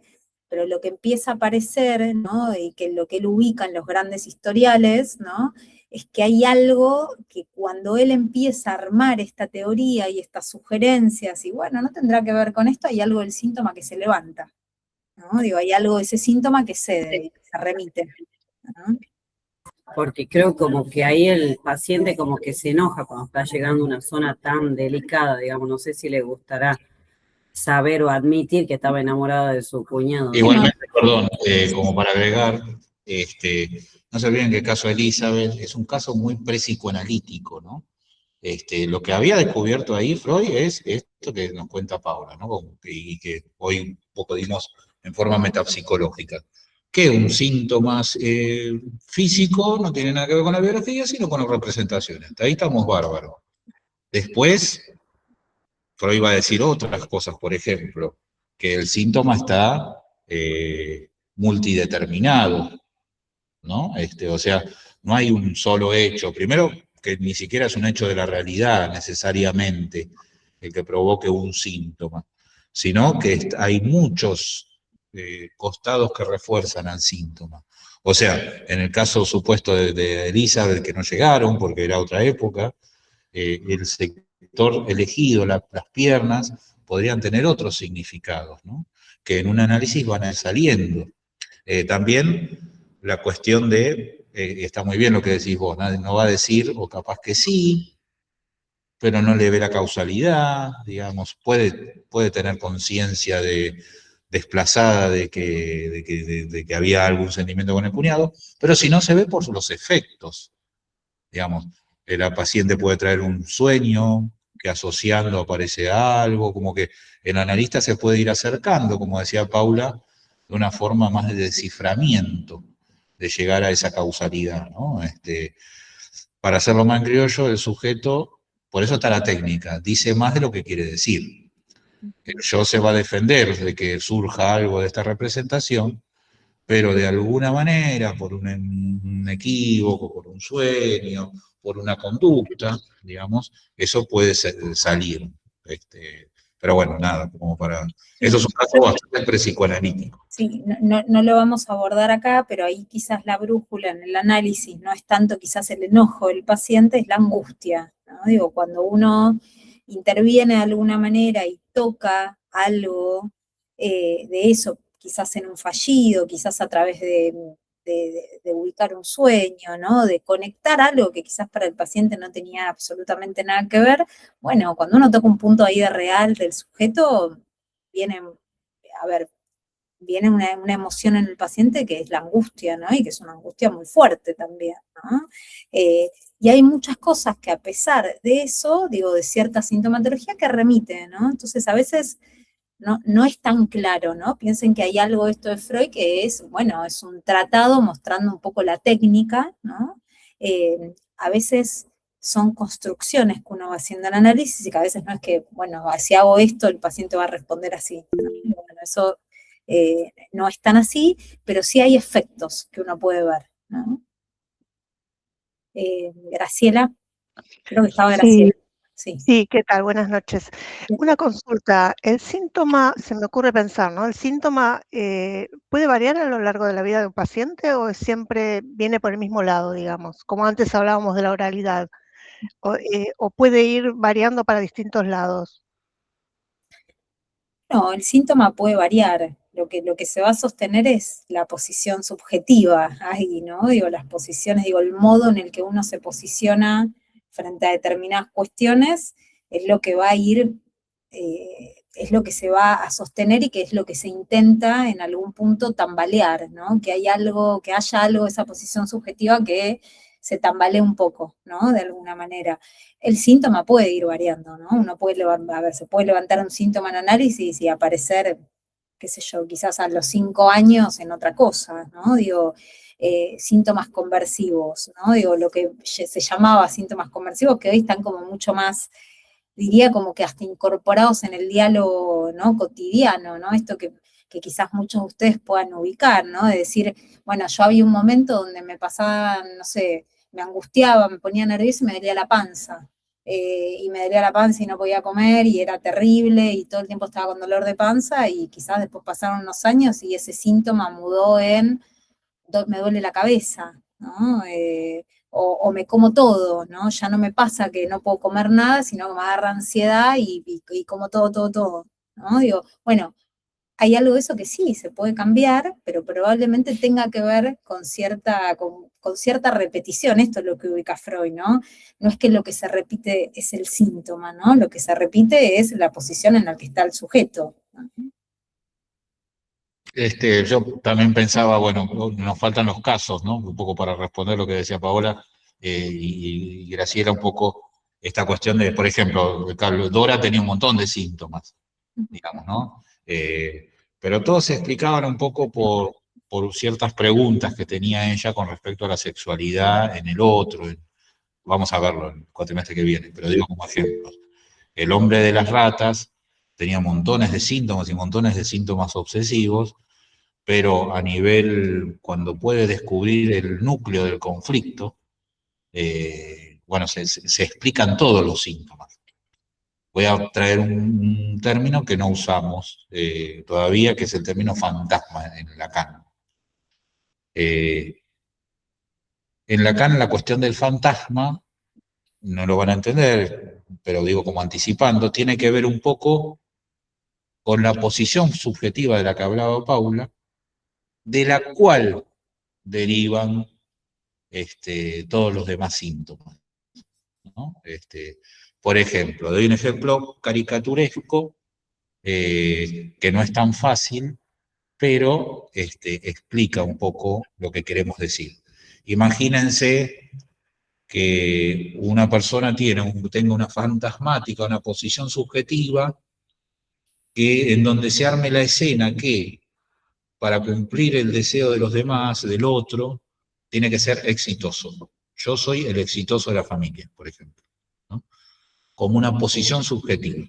S2: pero lo que empieza a aparecer, ¿no? Y que lo que él ubica en los grandes historiales, ¿no? Es que hay algo que cuando él empieza a armar esta teoría y estas sugerencias, y bueno, no tendrá que ver con esto, hay algo del síntoma que se levanta, ¿no? Digo, hay algo de ese síntoma que cede, que se remite, ¿no?
S10: Porque creo como que ahí el paciente como que se enoja cuando está llegando a una zona tan delicada, digamos, no sé si le gustará saber o admitir que estaba enamorada de su cuñado.
S3: Igualmente, perdón, como para agregar, no se olviden que el caso de Elizabeth es un caso muy pre-psicoanalítico, ¿no? Lo que había descubierto ahí Freud es esto que nos cuenta Paula, ¿no? Y que hoy un poco dimos en forma metapsicológica, que un síntoma físico no tiene nada que ver con la biología, sino con las representaciones. Hasta ahí estamos bárbaros. Después, Freud va a decir otras cosas, por ejemplo, que el síntoma está multideterminado, ¿no? O sea, no hay un solo hecho. Primero, que ni siquiera es un hecho de la realidad necesariamente el que provoque un síntoma, sino que hay muchos costados que refuerzan al síntoma. O sea, en el caso supuesto de Elizabeth, que no llegaron porque era otra época, el sector elegido, las piernas, podrían tener otros significados, ¿no? Que en un análisis van a ir saliendo. También la cuestión de, está muy bien lo que decís vos, no va a decir, o capaz que sí, pero no le ve la causalidad, digamos, puede tener conciencia desplazada de que había algún sentimiento con el cuñado, pero si no se ve por los efectos, digamos, la paciente puede traer un sueño que asociando aparece algo, como que el analista se puede ir acercando, como decía Paula, de una forma más de desciframiento, de llegar a esa causalidad, ¿no? Para hacerlo más en criollo, el sujeto por eso está la técnica, dice más de lo que quiere decir. El yo se va a defender de que surja algo de esta representación, pero de alguna manera, por un equívoco, por un sueño, por una conducta, digamos, eso puede salir. Pero bueno, nada, como para... Eso es un caso bastante psicoanalítico.
S2: Sí, no lo vamos a abordar acá, pero ahí quizás la brújula en el análisis no es tanto quizás el enojo del paciente, es la angustia, ¿no? Digo, cuando uno interviene de alguna manera y toca algo de eso, quizás en un fallido, quizás a través de ubicar un sueño, ¿no? De conectar algo que quizás para el paciente no tenía absolutamente nada que ver. Bueno, cuando uno toca un punto ahí de real del sujeto, viene una emoción en el paciente que es la angustia, ¿no? Y que es una angustia muy fuerte también, ¿no? Y hay muchas cosas que a pesar de eso, digo, de cierta sintomatología que remite, ¿no? Entonces a veces no es tan claro, ¿no? Piensen que hay algo de esto de Freud que es, bueno, es un tratado mostrando un poco la técnica, ¿no? A veces son construcciones que uno va haciendo el análisis y que a veces no es que, bueno, si hago esto el paciente va a responder así, ¿no? Bueno, eso no es tan así, pero sí hay efectos que uno puede ver, ¿no? Graciela, creo que estaba Graciela.
S14: Sí, ¿qué tal? Buenas noches. Una consulta. El síntoma, se me ocurre pensar, ¿no? ¿El síntoma puede variar a lo largo de la vida de un paciente o siempre viene por el mismo lado, digamos? Como antes hablábamos de la oralidad. ¿O puede ir variando para distintos lados?
S2: No, el síntoma puede variar. Lo que se va a sostener es la posición subjetiva ahí, ¿no? Digo, las posiciones, digo, el modo en el que uno se posiciona frente a determinadas cuestiones es lo que va a ir, es lo que se va a sostener y que es lo que se intenta en algún punto tambalear, ¿no? Que haya algo de esa posición subjetiva que se tambalee un poco, ¿no? De alguna manera. El síntoma puede ir variando, ¿no? Uno puede se puede levantar un síntoma en análisis y aparecer, qué sé yo, quizás a los 5 años en otra cosa, ¿no? Digo, síntomas conversivos, ¿no? Digo, lo que se llamaba síntomas conversivos, que hoy están como mucho más, diría como que hasta incorporados en el diálogo, ¿no? Cotidiano, ¿no? Esto que quizás muchos de ustedes puedan ubicar, ¿no? De decir, bueno, yo había un momento donde me pasaba, no sé, me angustiaba, me ponía nerviosa y me dolía la panza. Y me dolía la panza y no podía comer y era terrible y todo el tiempo estaba con dolor de panza y quizás después pasaron unos años y ese síntoma mudó en me duele la cabeza, ¿no? O me como todo, ¿no? Ya no me pasa que no puedo comer nada, sino que me agarra ansiedad y como todo, ¿no? Digo, bueno, hay algo de eso que sí, se puede cambiar, pero probablemente tenga que ver con cierta repetición. Esto es lo que ubica Freud, ¿no? No es que lo que se repite es el síntoma, ¿no? Lo que se repite es la posición en la que está el sujeto, ¿no?
S3: Yo también pensaba, bueno, nos faltan los casos, ¿no? Un poco para responder lo que decía Paola, y Graciela un poco esta cuestión de, por ejemplo, Dora tenía un montón de síntomas, digamos, ¿no? Pero todos se explicaban un poco por ciertas preguntas que tenía ella con respecto a la sexualidad en el otro. Vamos a verlo el cuatrimestre que viene, pero digo como ejemplo. El hombre de las ratas tenía montones de síntomas y montones de síntomas obsesivos, pero a nivel, cuando puede descubrir el núcleo del conflicto, bueno, se explican todos los síntomas. Voy a traer un término que no usamos todavía, que es el término fantasma en Lacan. En Lacan la cuestión del fantasma, no lo van a entender, pero digo como anticipando, tiene que ver un poco con la posición subjetiva de la que hablaba Paula, de la cual derivan todos los demás síntomas, ¿no? Por ejemplo, doy un ejemplo caricaturesco, que no es tan fácil, pero explica un poco lo que queremos decir. Imagínense que una persona tenga una fantasmática, una posición subjetiva, en donde se arme la escena que, para cumplir el deseo de los demás, del otro, tiene que ser exitoso. Yo soy el exitoso de la familia, por ejemplo, ¿no? como una posición subjetiva.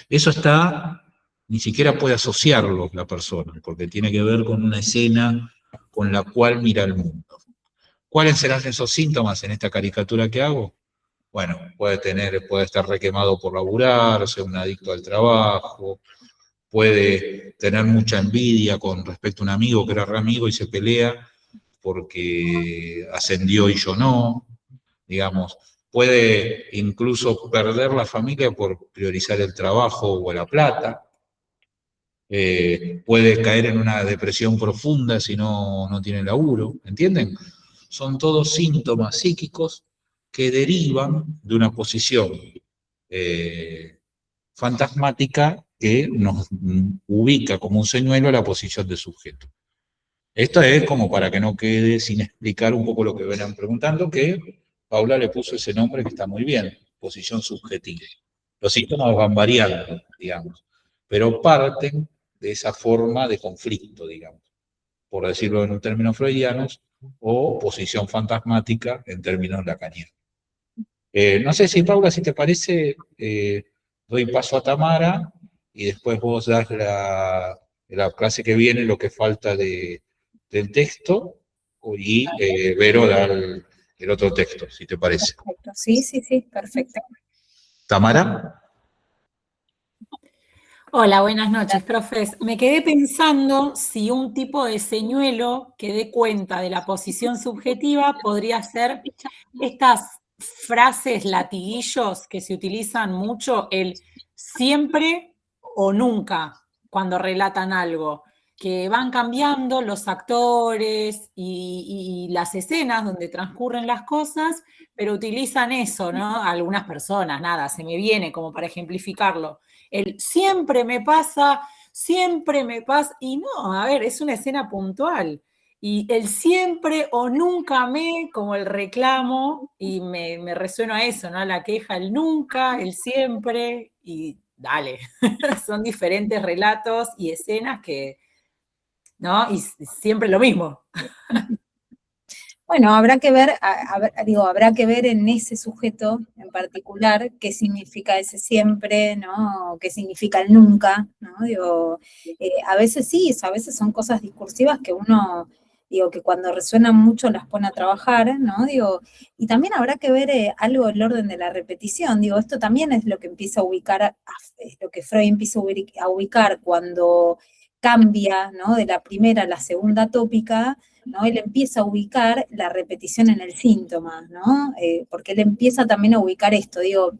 S3: Eso está, ni siquiera puede asociarlo la persona, porque tiene que ver con una escena con la cual mira el mundo. ¿Cuáles serán esos síntomas en esta caricatura que hago? Bueno, puede estar requemado por laburar, ser un adicto al trabajo, puede tener mucha envidia con respecto a un amigo que era re amigo y se pelea porque ascendió y yo no, digamos. Puede incluso perder la familia por priorizar el trabajo o la plata. Puede caer en una depresión profunda si no tiene laburo, ¿entienden? Son todos síntomas psíquicos que derivan de una posición fantasmática que nos ubica como un señuelo a la posición de sujeto. Esto es como para que no quede sin explicar un poco lo que venían preguntando, que Paula le puso ese nombre que está muy bien, posición subjetiva. Los síntomas van variando, digamos, pero parten de esa forma de conflicto, digamos, por decirlo en términos freudianos, o posición fantasmática en términos lacanianos. No sé si, Paula, si te parece, doy paso a Tamara y después vos das la clase que viene, lo que falta del texto, y Vero da el otro texto, si te parece.
S2: Perfecto, sí, perfecto.
S3: ¿Tamara?
S15: Hola, buenas noches, profes. Me quedé pensando si un tipo de señuelo que dé cuenta de la posición subjetiva podría ser estas frases latiguillos que se utilizan mucho, el siempre o nunca, cuando relatan algo, que van cambiando los actores y las escenas donde transcurren las cosas, pero utilizan eso, ¿no? Algunas personas, nada, se me viene como para ejemplificarlo. El siempre me pasa, y no, a ver, es una escena puntual. Y el siempre o nunca me, como el reclamo, y me resueno a eso, ¿no? La queja, el nunca, el siempre, y dale. Son diferentes relatos y escenas que, ¿no? Y siempre lo mismo.
S2: Bueno, habrá que ver, habrá que ver en ese sujeto en particular qué significa ese siempre, ¿no? Qué significa el nunca, ¿no? Digo, a veces sí, a veces son cosas discursivas que uno, digo, que cuando resuenan mucho las pone a trabajar, ¿no? Digo, y también habrá que ver algo del orden de la repetición, digo, esto también es lo que empieza a ubicar, lo que Freud empieza a ubicar cuando cambia, ¿no? De la primera a la segunda tópica, ¿no? Él empieza a ubicar la repetición en el síntoma, ¿no? Porque él empieza también a ubicar esto, digo,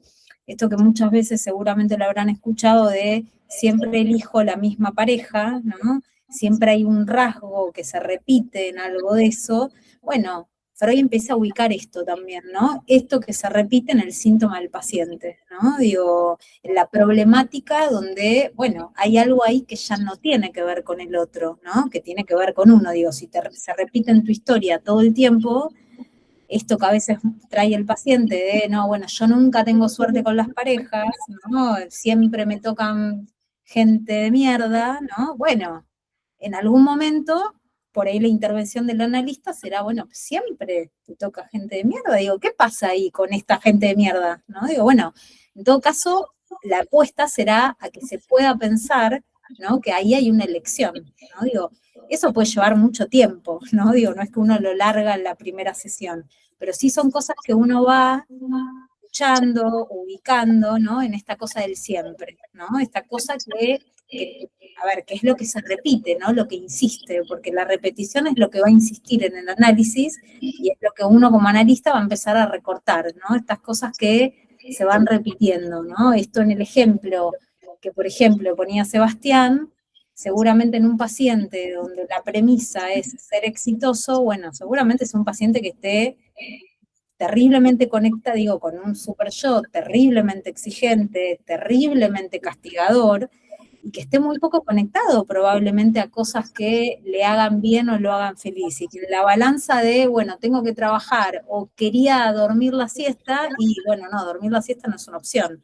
S2: esto que muchas veces seguramente lo habrán escuchado de siempre elijo la misma pareja, ¿no? Siempre hay un rasgo que se repite en algo de eso. Bueno, Freud empieza a ubicar esto también, ¿no? Esto que se repite en el síntoma del paciente, ¿no? Digo, en la problemática donde, bueno, hay algo ahí que ya no tiene que ver con el otro, ¿no? Que tiene que ver con uno, digo, si se repite en tu historia todo el tiempo, esto que a veces trae el paciente de, no, bueno, yo nunca tengo suerte con las parejas, ¿no? Siempre me tocan gente de mierda, ¿no? Bueno, en algún momento por ahí la intervención del analista será, bueno, siempre te toca gente de mierda. Digo, ¿qué pasa ahí con esta gente de mierda? ¿No? Digo, bueno, en todo caso, la apuesta será a que se pueda pensar, ¿no? Que ahí hay una elección, ¿no? Digo, eso puede llevar mucho tiempo, ¿no? Digo, no es que uno lo larga en la primera sesión, pero sí son cosas que uno va escuchando, ubicando, ¿no? En esta cosa del siempre, ¿no? Esta cosa que a ver, qué es lo que se repite, ¿no? Lo que insiste, porque la repetición es lo que va a insistir en el análisis y es lo que uno como analista va a empezar a recortar, ¿no? Estas cosas que se van repitiendo, ¿no? Esto en el ejemplo que, por ejemplo, ponía Sebastián, seguramente en un paciente donde la premisa es ser exitoso, bueno, seguramente es un paciente que esté terriblemente conectado, digo, con un super yo, terriblemente exigente, terriblemente castigador, y que esté muy poco conectado probablemente a cosas que le hagan bien o lo hagan feliz, y que la balanza de, bueno, tengo que trabajar o quería dormir la siesta, y bueno, no, dormir la siesta no es una opción.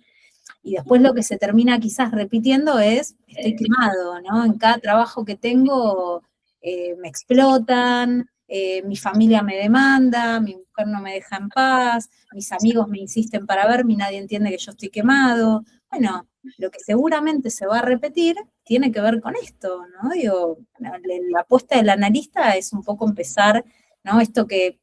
S2: Y después lo que se termina quizás repitiendo es, estoy quemado, ¿no? En cada trabajo que tengo me explotan, mi familia me demanda, mi mujer mujer no me deja en paz, mis amigos me insisten para verme y nadie entiende que yo estoy quemado. Bueno, lo que seguramente se va a repetir tiene que ver con esto, ¿no? Digo, la apuesta del analista es un poco empezar, ¿no? Esto que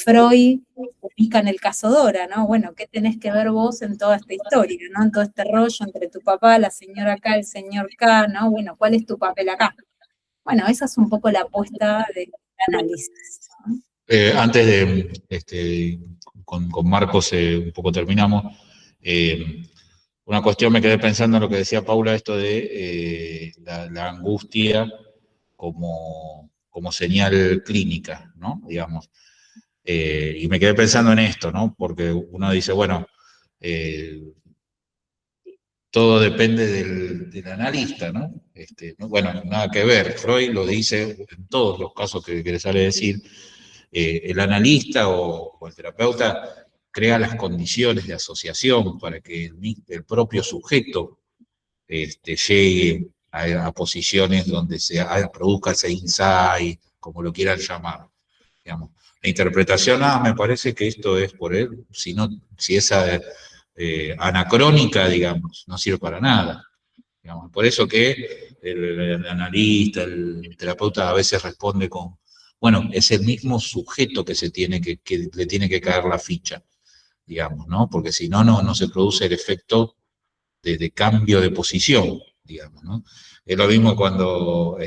S2: Freud ubica en el caso Dora, ¿no? Bueno, ¿qué tenés que ver vos en toda esta historia, ¿no? En todo este rollo entre tu papá, la señora acá, el señor acá, ¿no? Bueno, ¿cuál es tu papel acá? Bueno, esa es un poco la apuesta del análisis, ¿no?
S3: Antes de, con Marcos un poco terminamos, una cuestión me quedé pensando en lo que decía Paula, esto de la angustia como señal clínica, ¿no? Digamos. Y me quedé pensando en esto, ¿no? Porque uno dice, bueno, todo depende del analista, ¿no? Bueno, nada que ver, Freud lo dice en todos los casos que le sale decir, el analista o el terapeuta crea las condiciones de asociación para que el propio sujeto llegue a posiciones donde se produzca ese insight, como lo quieran llamar, digamos. La interpretación, me parece que esto es por él, si esa anacrónica, digamos, no sirve para nada. Digamos. Por eso que el analista, el terapeuta a veces responde con, bueno, es el mismo sujeto que le tiene que caer la ficha, digamos, ¿no? Porque si no, no se produce el efecto de cambio de posición, digamos, ¿no? Es lo mismo cuando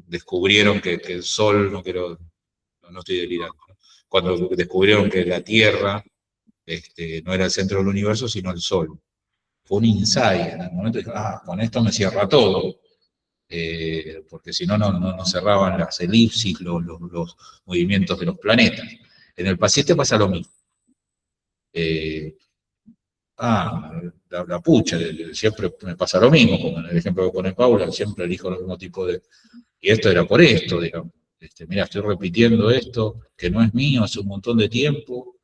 S3: descubrieron que el Sol, no estoy delirando, ¿no? Cuando descubrieron que la Tierra no era el centro del universo, sino el Sol. Fue un insight en el momento, con esto me cierra todo, porque si no, no cerraban las elipsis, los movimientos de los planetas. En el paciente pasa lo mismo. La pucha, siempre me pasa lo mismo, como en el ejemplo que pone Paula, siempre elijo el mismo tipo de... Y esto era por esto, digamos. Mira, estoy repitiendo esto, que no es mío, hace un montón de tiempo.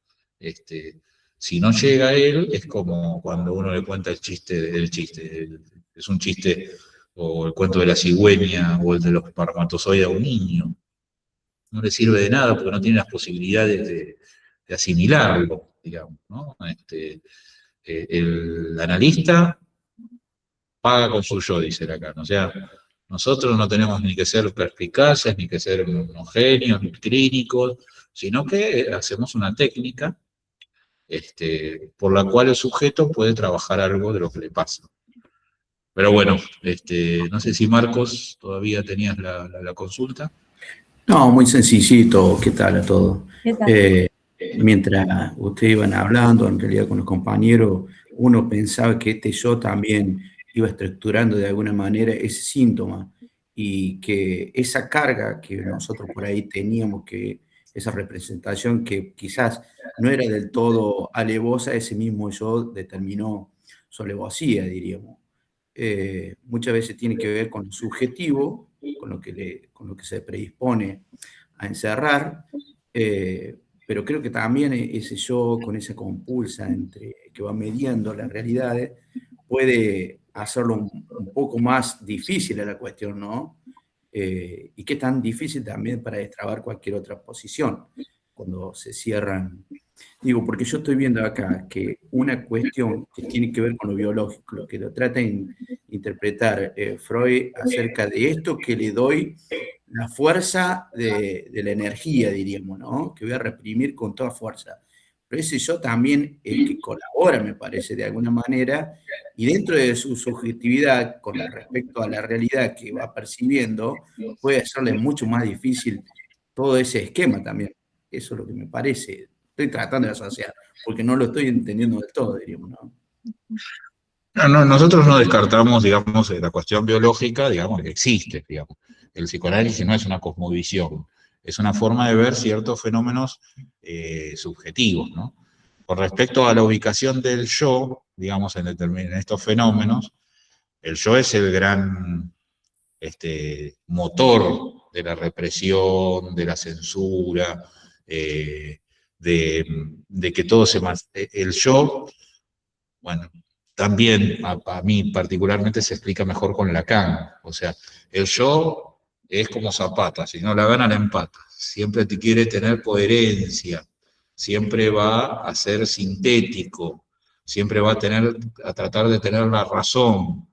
S3: Si no llega a él, es como cuando uno le cuenta el chiste. Es un chiste, o el cuento de la cigüeña, o el de los espermatozoides a un niño. No le sirve de nada porque no tiene las posibilidades de asimilarlo, digamos, ¿no? El analista paga con su yo, dice Lacan. O sea, nosotros no tenemos ni que ser perspicaces, ni que ser homogéneos, ni clínicos, sino que hacemos una técnica por la cual el sujeto puede trabajar algo de lo que le pasa. Pero bueno, no sé si Marcos todavía tenías la consulta.
S8: No, muy sencillito. ¿Qué tal a todos?
S2: ¿Qué tal?
S8: Mientras ustedes iban hablando, en realidad con los compañeros, uno pensaba que yo también iba estructurando de alguna manera ese síntoma y que esa carga que nosotros por ahí teníamos, esa representación que quizás no era del todo alevosa, ese mismo yo determinó su alevosía, diríamos. Muchas veces tiene que ver con lo subjetivo, con lo que se predispone a encerrar, pero creo que también ese yo con esa compulsa que va midiendo las realidades puede hacerlo un poco más difícil a la cuestión, ¿no? Y que es tan difícil también para destrabar cualquier otra posición cuando se cierran. Digo, porque yo estoy viendo acá que una cuestión que tiene que ver con lo biológico, lo que lo trata de interpretar Freud acerca de esto que le doy la fuerza de la energía, diríamos, ¿no? Que voy a reprimir con toda fuerza. Pero ese yo también el que colabora, me parece, de alguna manera, y dentro de su subjetividad con respecto a la realidad que va percibiendo, puede hacerle mucho más difícil todo ese esquema también. Eso es lo que me parece. Estoy tratando de asociar, porque no lo estoy entendiendo del todo, diríamos, ¿no?
S3: No, nosotros no descartamos, digamos, la cuestión biológica, digamos, que existe, digamos. El psicoanálisis no es una cosmovisión, es una forma de ver ciertos fenómenos subjetivos, ¿no? Con respecto a la ubicación del yo, digamos, en estos fenómenos, el yo es el gran motor de la represión, de la censura, de que todo el yo, bueno, también a mí particularmente se explica mejor con Lacan. O sea, el yo es como Zapata, si no la gana la empata. siempre te quiere tener coherencia, siempre va a ser sintético, siempre va a tratar de tener la razón.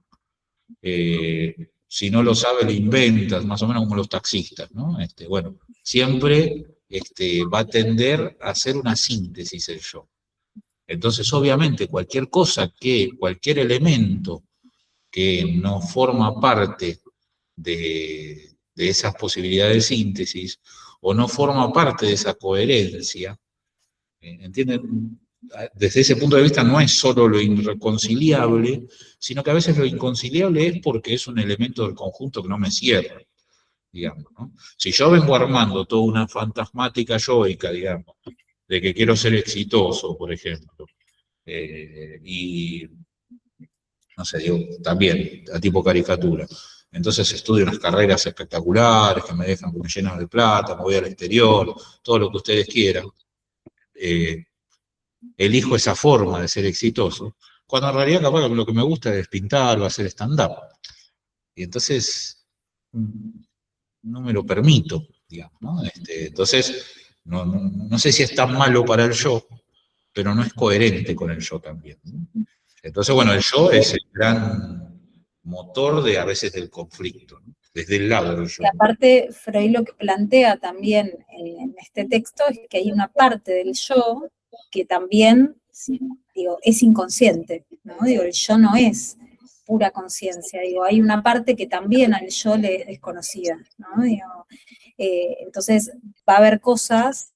S3: Si no lo sabe, lo inventas, más o menos como los taxistas, ¿no? Bueno, siempre va a tender a hacer una síntesis el yo. Entonces, obviamente, cualquier elemento que no forma parte de esas posibilidades de síntesis, o no forma parte de esa coherencia, ¿entienden? Desde ese punto de vista no es solo lo irreconciliable, sino que a veces lo inconciliable es porque es un elemento del conjunto que no me cierra, digamos, ¿no? Si yo vengo armando toda una fantasmática yoica, digamos, de que quiero ser exitoso, por ejemplo, y, no sé, digo, también, a tipo caricatura, entonces estudio unas carreras espectaculares que me dejan como llenas de plata, me voy al exterior, todo lo que ustedes quieran, elijo esa forma de ser exitoso, cuando en realidad capaz que lo que me gusta es pintar o hacer stand-up. Y entonces no me lo permito, digamos, ¿no? Entonces, no sé si es tan malo para el yo, pero no es coherente con el yo también, ¿no? Entonces, bueno, el yo es el gran motor a veces del conflicto, ¿no? Desde el lado del yo.
S2: Y aparte, Freud lo que plantea también en este texto es que hay una parte del yo que también, digo, es inconsciente, ¿no? Digo, el yo no es pura conciencia, digo, hay una parte que también al yo le es desconocida, ¿no? Digo, entonces va a haber cosas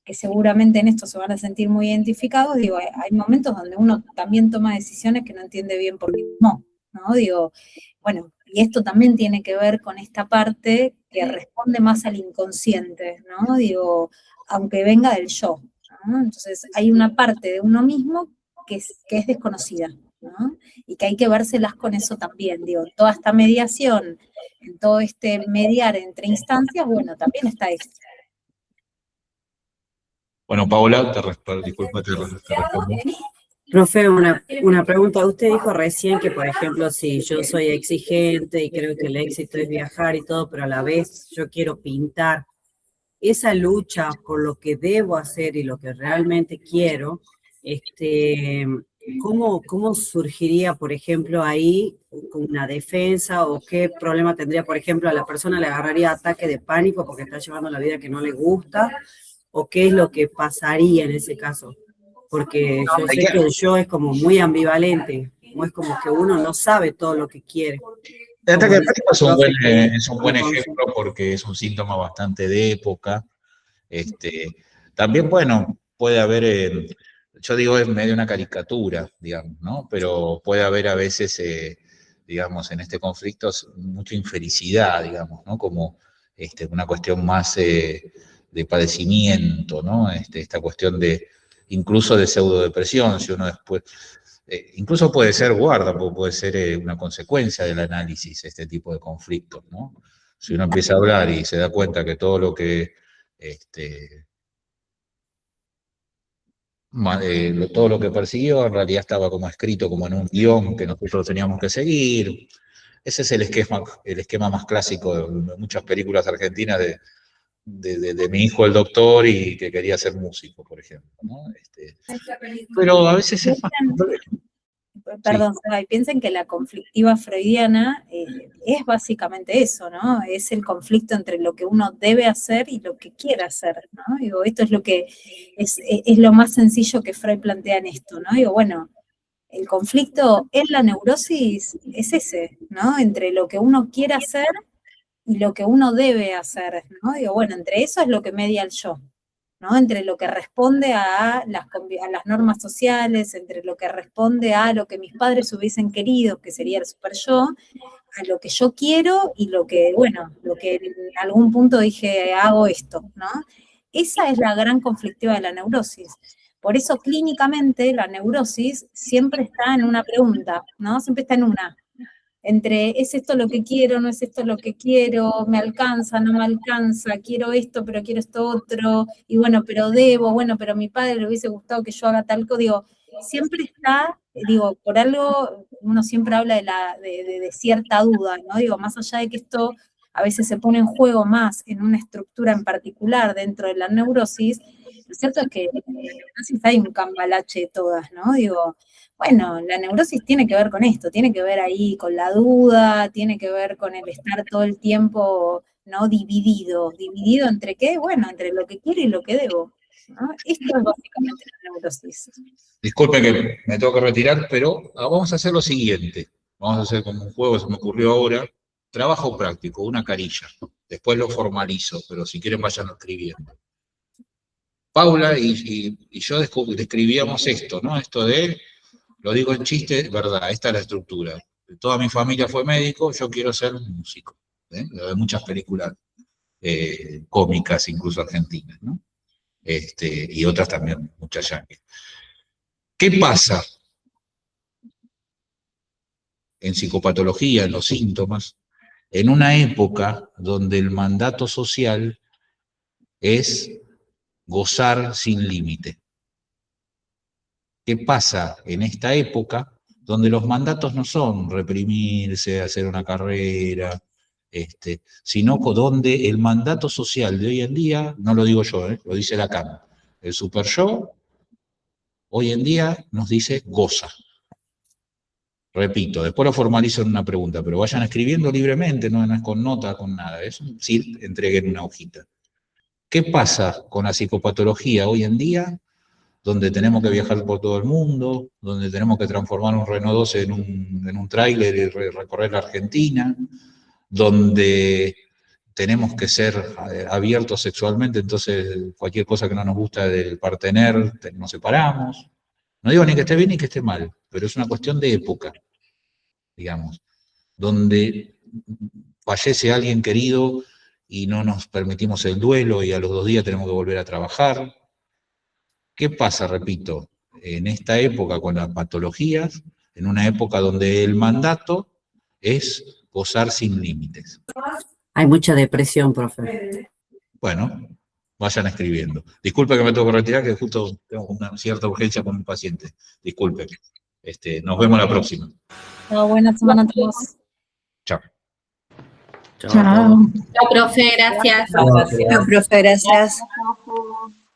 S2: que seguramente en esto se van a sentir muy identificados, digo, hay momentos donde uno también toma decisiones que no entiende bien por qué no, ¿no? Digo, bueno, y esto también tiene que ver con esta parte que responde más al inconsciente, ¿no? Digo, aunque venga del yo, ¿no? Entonces hay una parte de uno mismo que es desconocida, ¿no? Y que hay que vérselas con eso también, digo, toda esta mediación, en todo este mediar entre instancias, bueno, también está esto.
S3: Bueno, Paola, disculpa, te respondo.
S10: Profe, una pregunta. Usted dijo recién que, por ejemplo, si yo soy exigente y creo que el éxito es viajar y todo, pero a la vez yo quiero pintar, esa lucha por lo que debo hacer y lo que realmente quiero, ¿cómo surgiría, por ejemplo, ahí una defensa o qué problema tendría, por ejemplo, a la persona le agarraría ataque de pánico porque está llevando la vida que no le gusta? ¿O qué es lo que pasaría en ese caso? Porque yo sé que el yo es como muy ambivalente, o es como que uno no sabe todo lo que quiere.
S3: El ataque de pánico es un buen ejemplo porque es un síntoma bastante de época. También, bueno, puede haber, yo digo, es medio una caricatura, digamos, ¿no? Pero puede haber a veces, digamos, en este conflicto mucha infelicidad, digamos, ¿no? Como una cuestión más de padecimiento, ¿no? Esta cuestión incluso de pseudodepresión, si uno después, incluso puede ser puede ser una consecuencia del análisis, este tipo de conflictos, ¿no? Si uno empieza a hablar y se da cuenta que todo lo que, todo lo que persiguió en realidad estaba como escrito como en un guión que nosotros teníamos que seguir. Ese es el esquema más clásico de muchas películas argentinas de mi hijo el doctor y que quería ser músico, por ejemplo, ¿no? Pero a veces es más complejo.
S2: Perdón, sí. Piensen que la conflictiva freudiana es básicamente eso, ¿no? Es el conflicto entre lo que uno debe hacer y lo que quiere hacer, ¿no? Digo, esto es lo que es lo más sencillo que Freud plantea en esto, ¿no? Digo, bueno, el conflicto en la neurosis es ese, ¿no? Entre lo que uno quiere hacer y lo que uno debe hacer, ¿no? Digo, bueno, entre eso es lo que media el yo, ¿no? Entre lo que responde a las normas sociales, entre lo que responde a lo que mis padres hubiesen querido, que sería el super yo, a lo que yo quiero y lo que, bueno, lo que en algún punto dije, hago esto, ¿no? Esa es la gran conflictiva de la neurosis. Por eso clínicamente la neurosis siempre está en una pregunta, ¿no? Siempre está en una. Entre, ¿es esto lo que quiero, no es esto lo que quiero? ¿Me alcanza, no me alcanza? Quiero esto, pero quiero esto otro. Y bueno, pero debo, bueno, pero a mi padre le hubiese gustado que yo haga tal cosa. Digo, siempre está, digo, por algo uno siempre habla de cierta duda, ¿no? Digo, más allá de que esto a veces se pone en juego más en una estructura en particular dentro de la neurosis, lo cierto es que en la neurosis hay un cambalache de todas, ¿no? Digo, bueno, la neurosis tiene que ver con esto, tiene que ver ahí con la duda, tiene que ver con el estar todo el tiempo, ¿no? Dividido ¿entre qué? Bueno, entre lo que quiero y lo que debo, ¿no? Esto es básicamente la neurosis.
S3: Disculpe que me tengo que retirar, pero vamos a hacer lo siguiente. Vamos a hacer como un juego que se me ocurrió ahora. Trabajo práctico, una carilla. Después lo formalizo, pero si quieren vayan escribiendo. Paula y yo describíamos esto, ¿no? Esto de, lo digo en chiste, verdad, esta es la estructura. Toda mi familia fue médico, yo quiero ser un músico. Hay muchas películas cómicas, incluso argentinas, ¿no? Y otras también, muchas yankees. ¿Qué pasa en psicopatología, en los síntomas, en una época donde el mandato social es gozar sin límite? ¿Qué pasa en esta época donde los mandatos no son reprimirse, hacer una carrera, sino donde el mandato social de hoy en día, no lo digo yo, lo dice Lacan, el super yo, hoy en día nos dice goza. Repito, después lo formalizo en una pregunta, pero vayan escribiendo libremente, no es con nota, con nada, es sí, entreguen una hojita. ¿Qué pasa con la psicopatología hoy en día, donde tenemos que viajar por todo el mundo, donde tenemos que transformar un Renault 12 en un tráiler y recorrer la Argentina, donde tenemos que ser abiertos sexualmente, entonces cualquier cosa que no nos gusta del partener, nos separamos? No digo ni que esté bien ni que esté mal, pero es una cuestión de época, digamos, donde fallece alguien querido y no nos permitimos el duelo y a los 2 días tenemos que volver a trabajar. ¿Qué pasa, repito, en esta época con las patologías, en una época donde el mandato es gozar sin límites?
S10: Hay mucha depresión, profe.
S3: Bueno, vayan escribiendo. Disculpe que me tengo que retirar, que justo tengo una cierta urgencia con un paciente. Disculpe. Nos vemos la próxima.
S2: Buena semana a todos.
S3: Chao.
S12: Chao, profe, gracias.
S5: Chao, profe, gracias.
S12: Chao.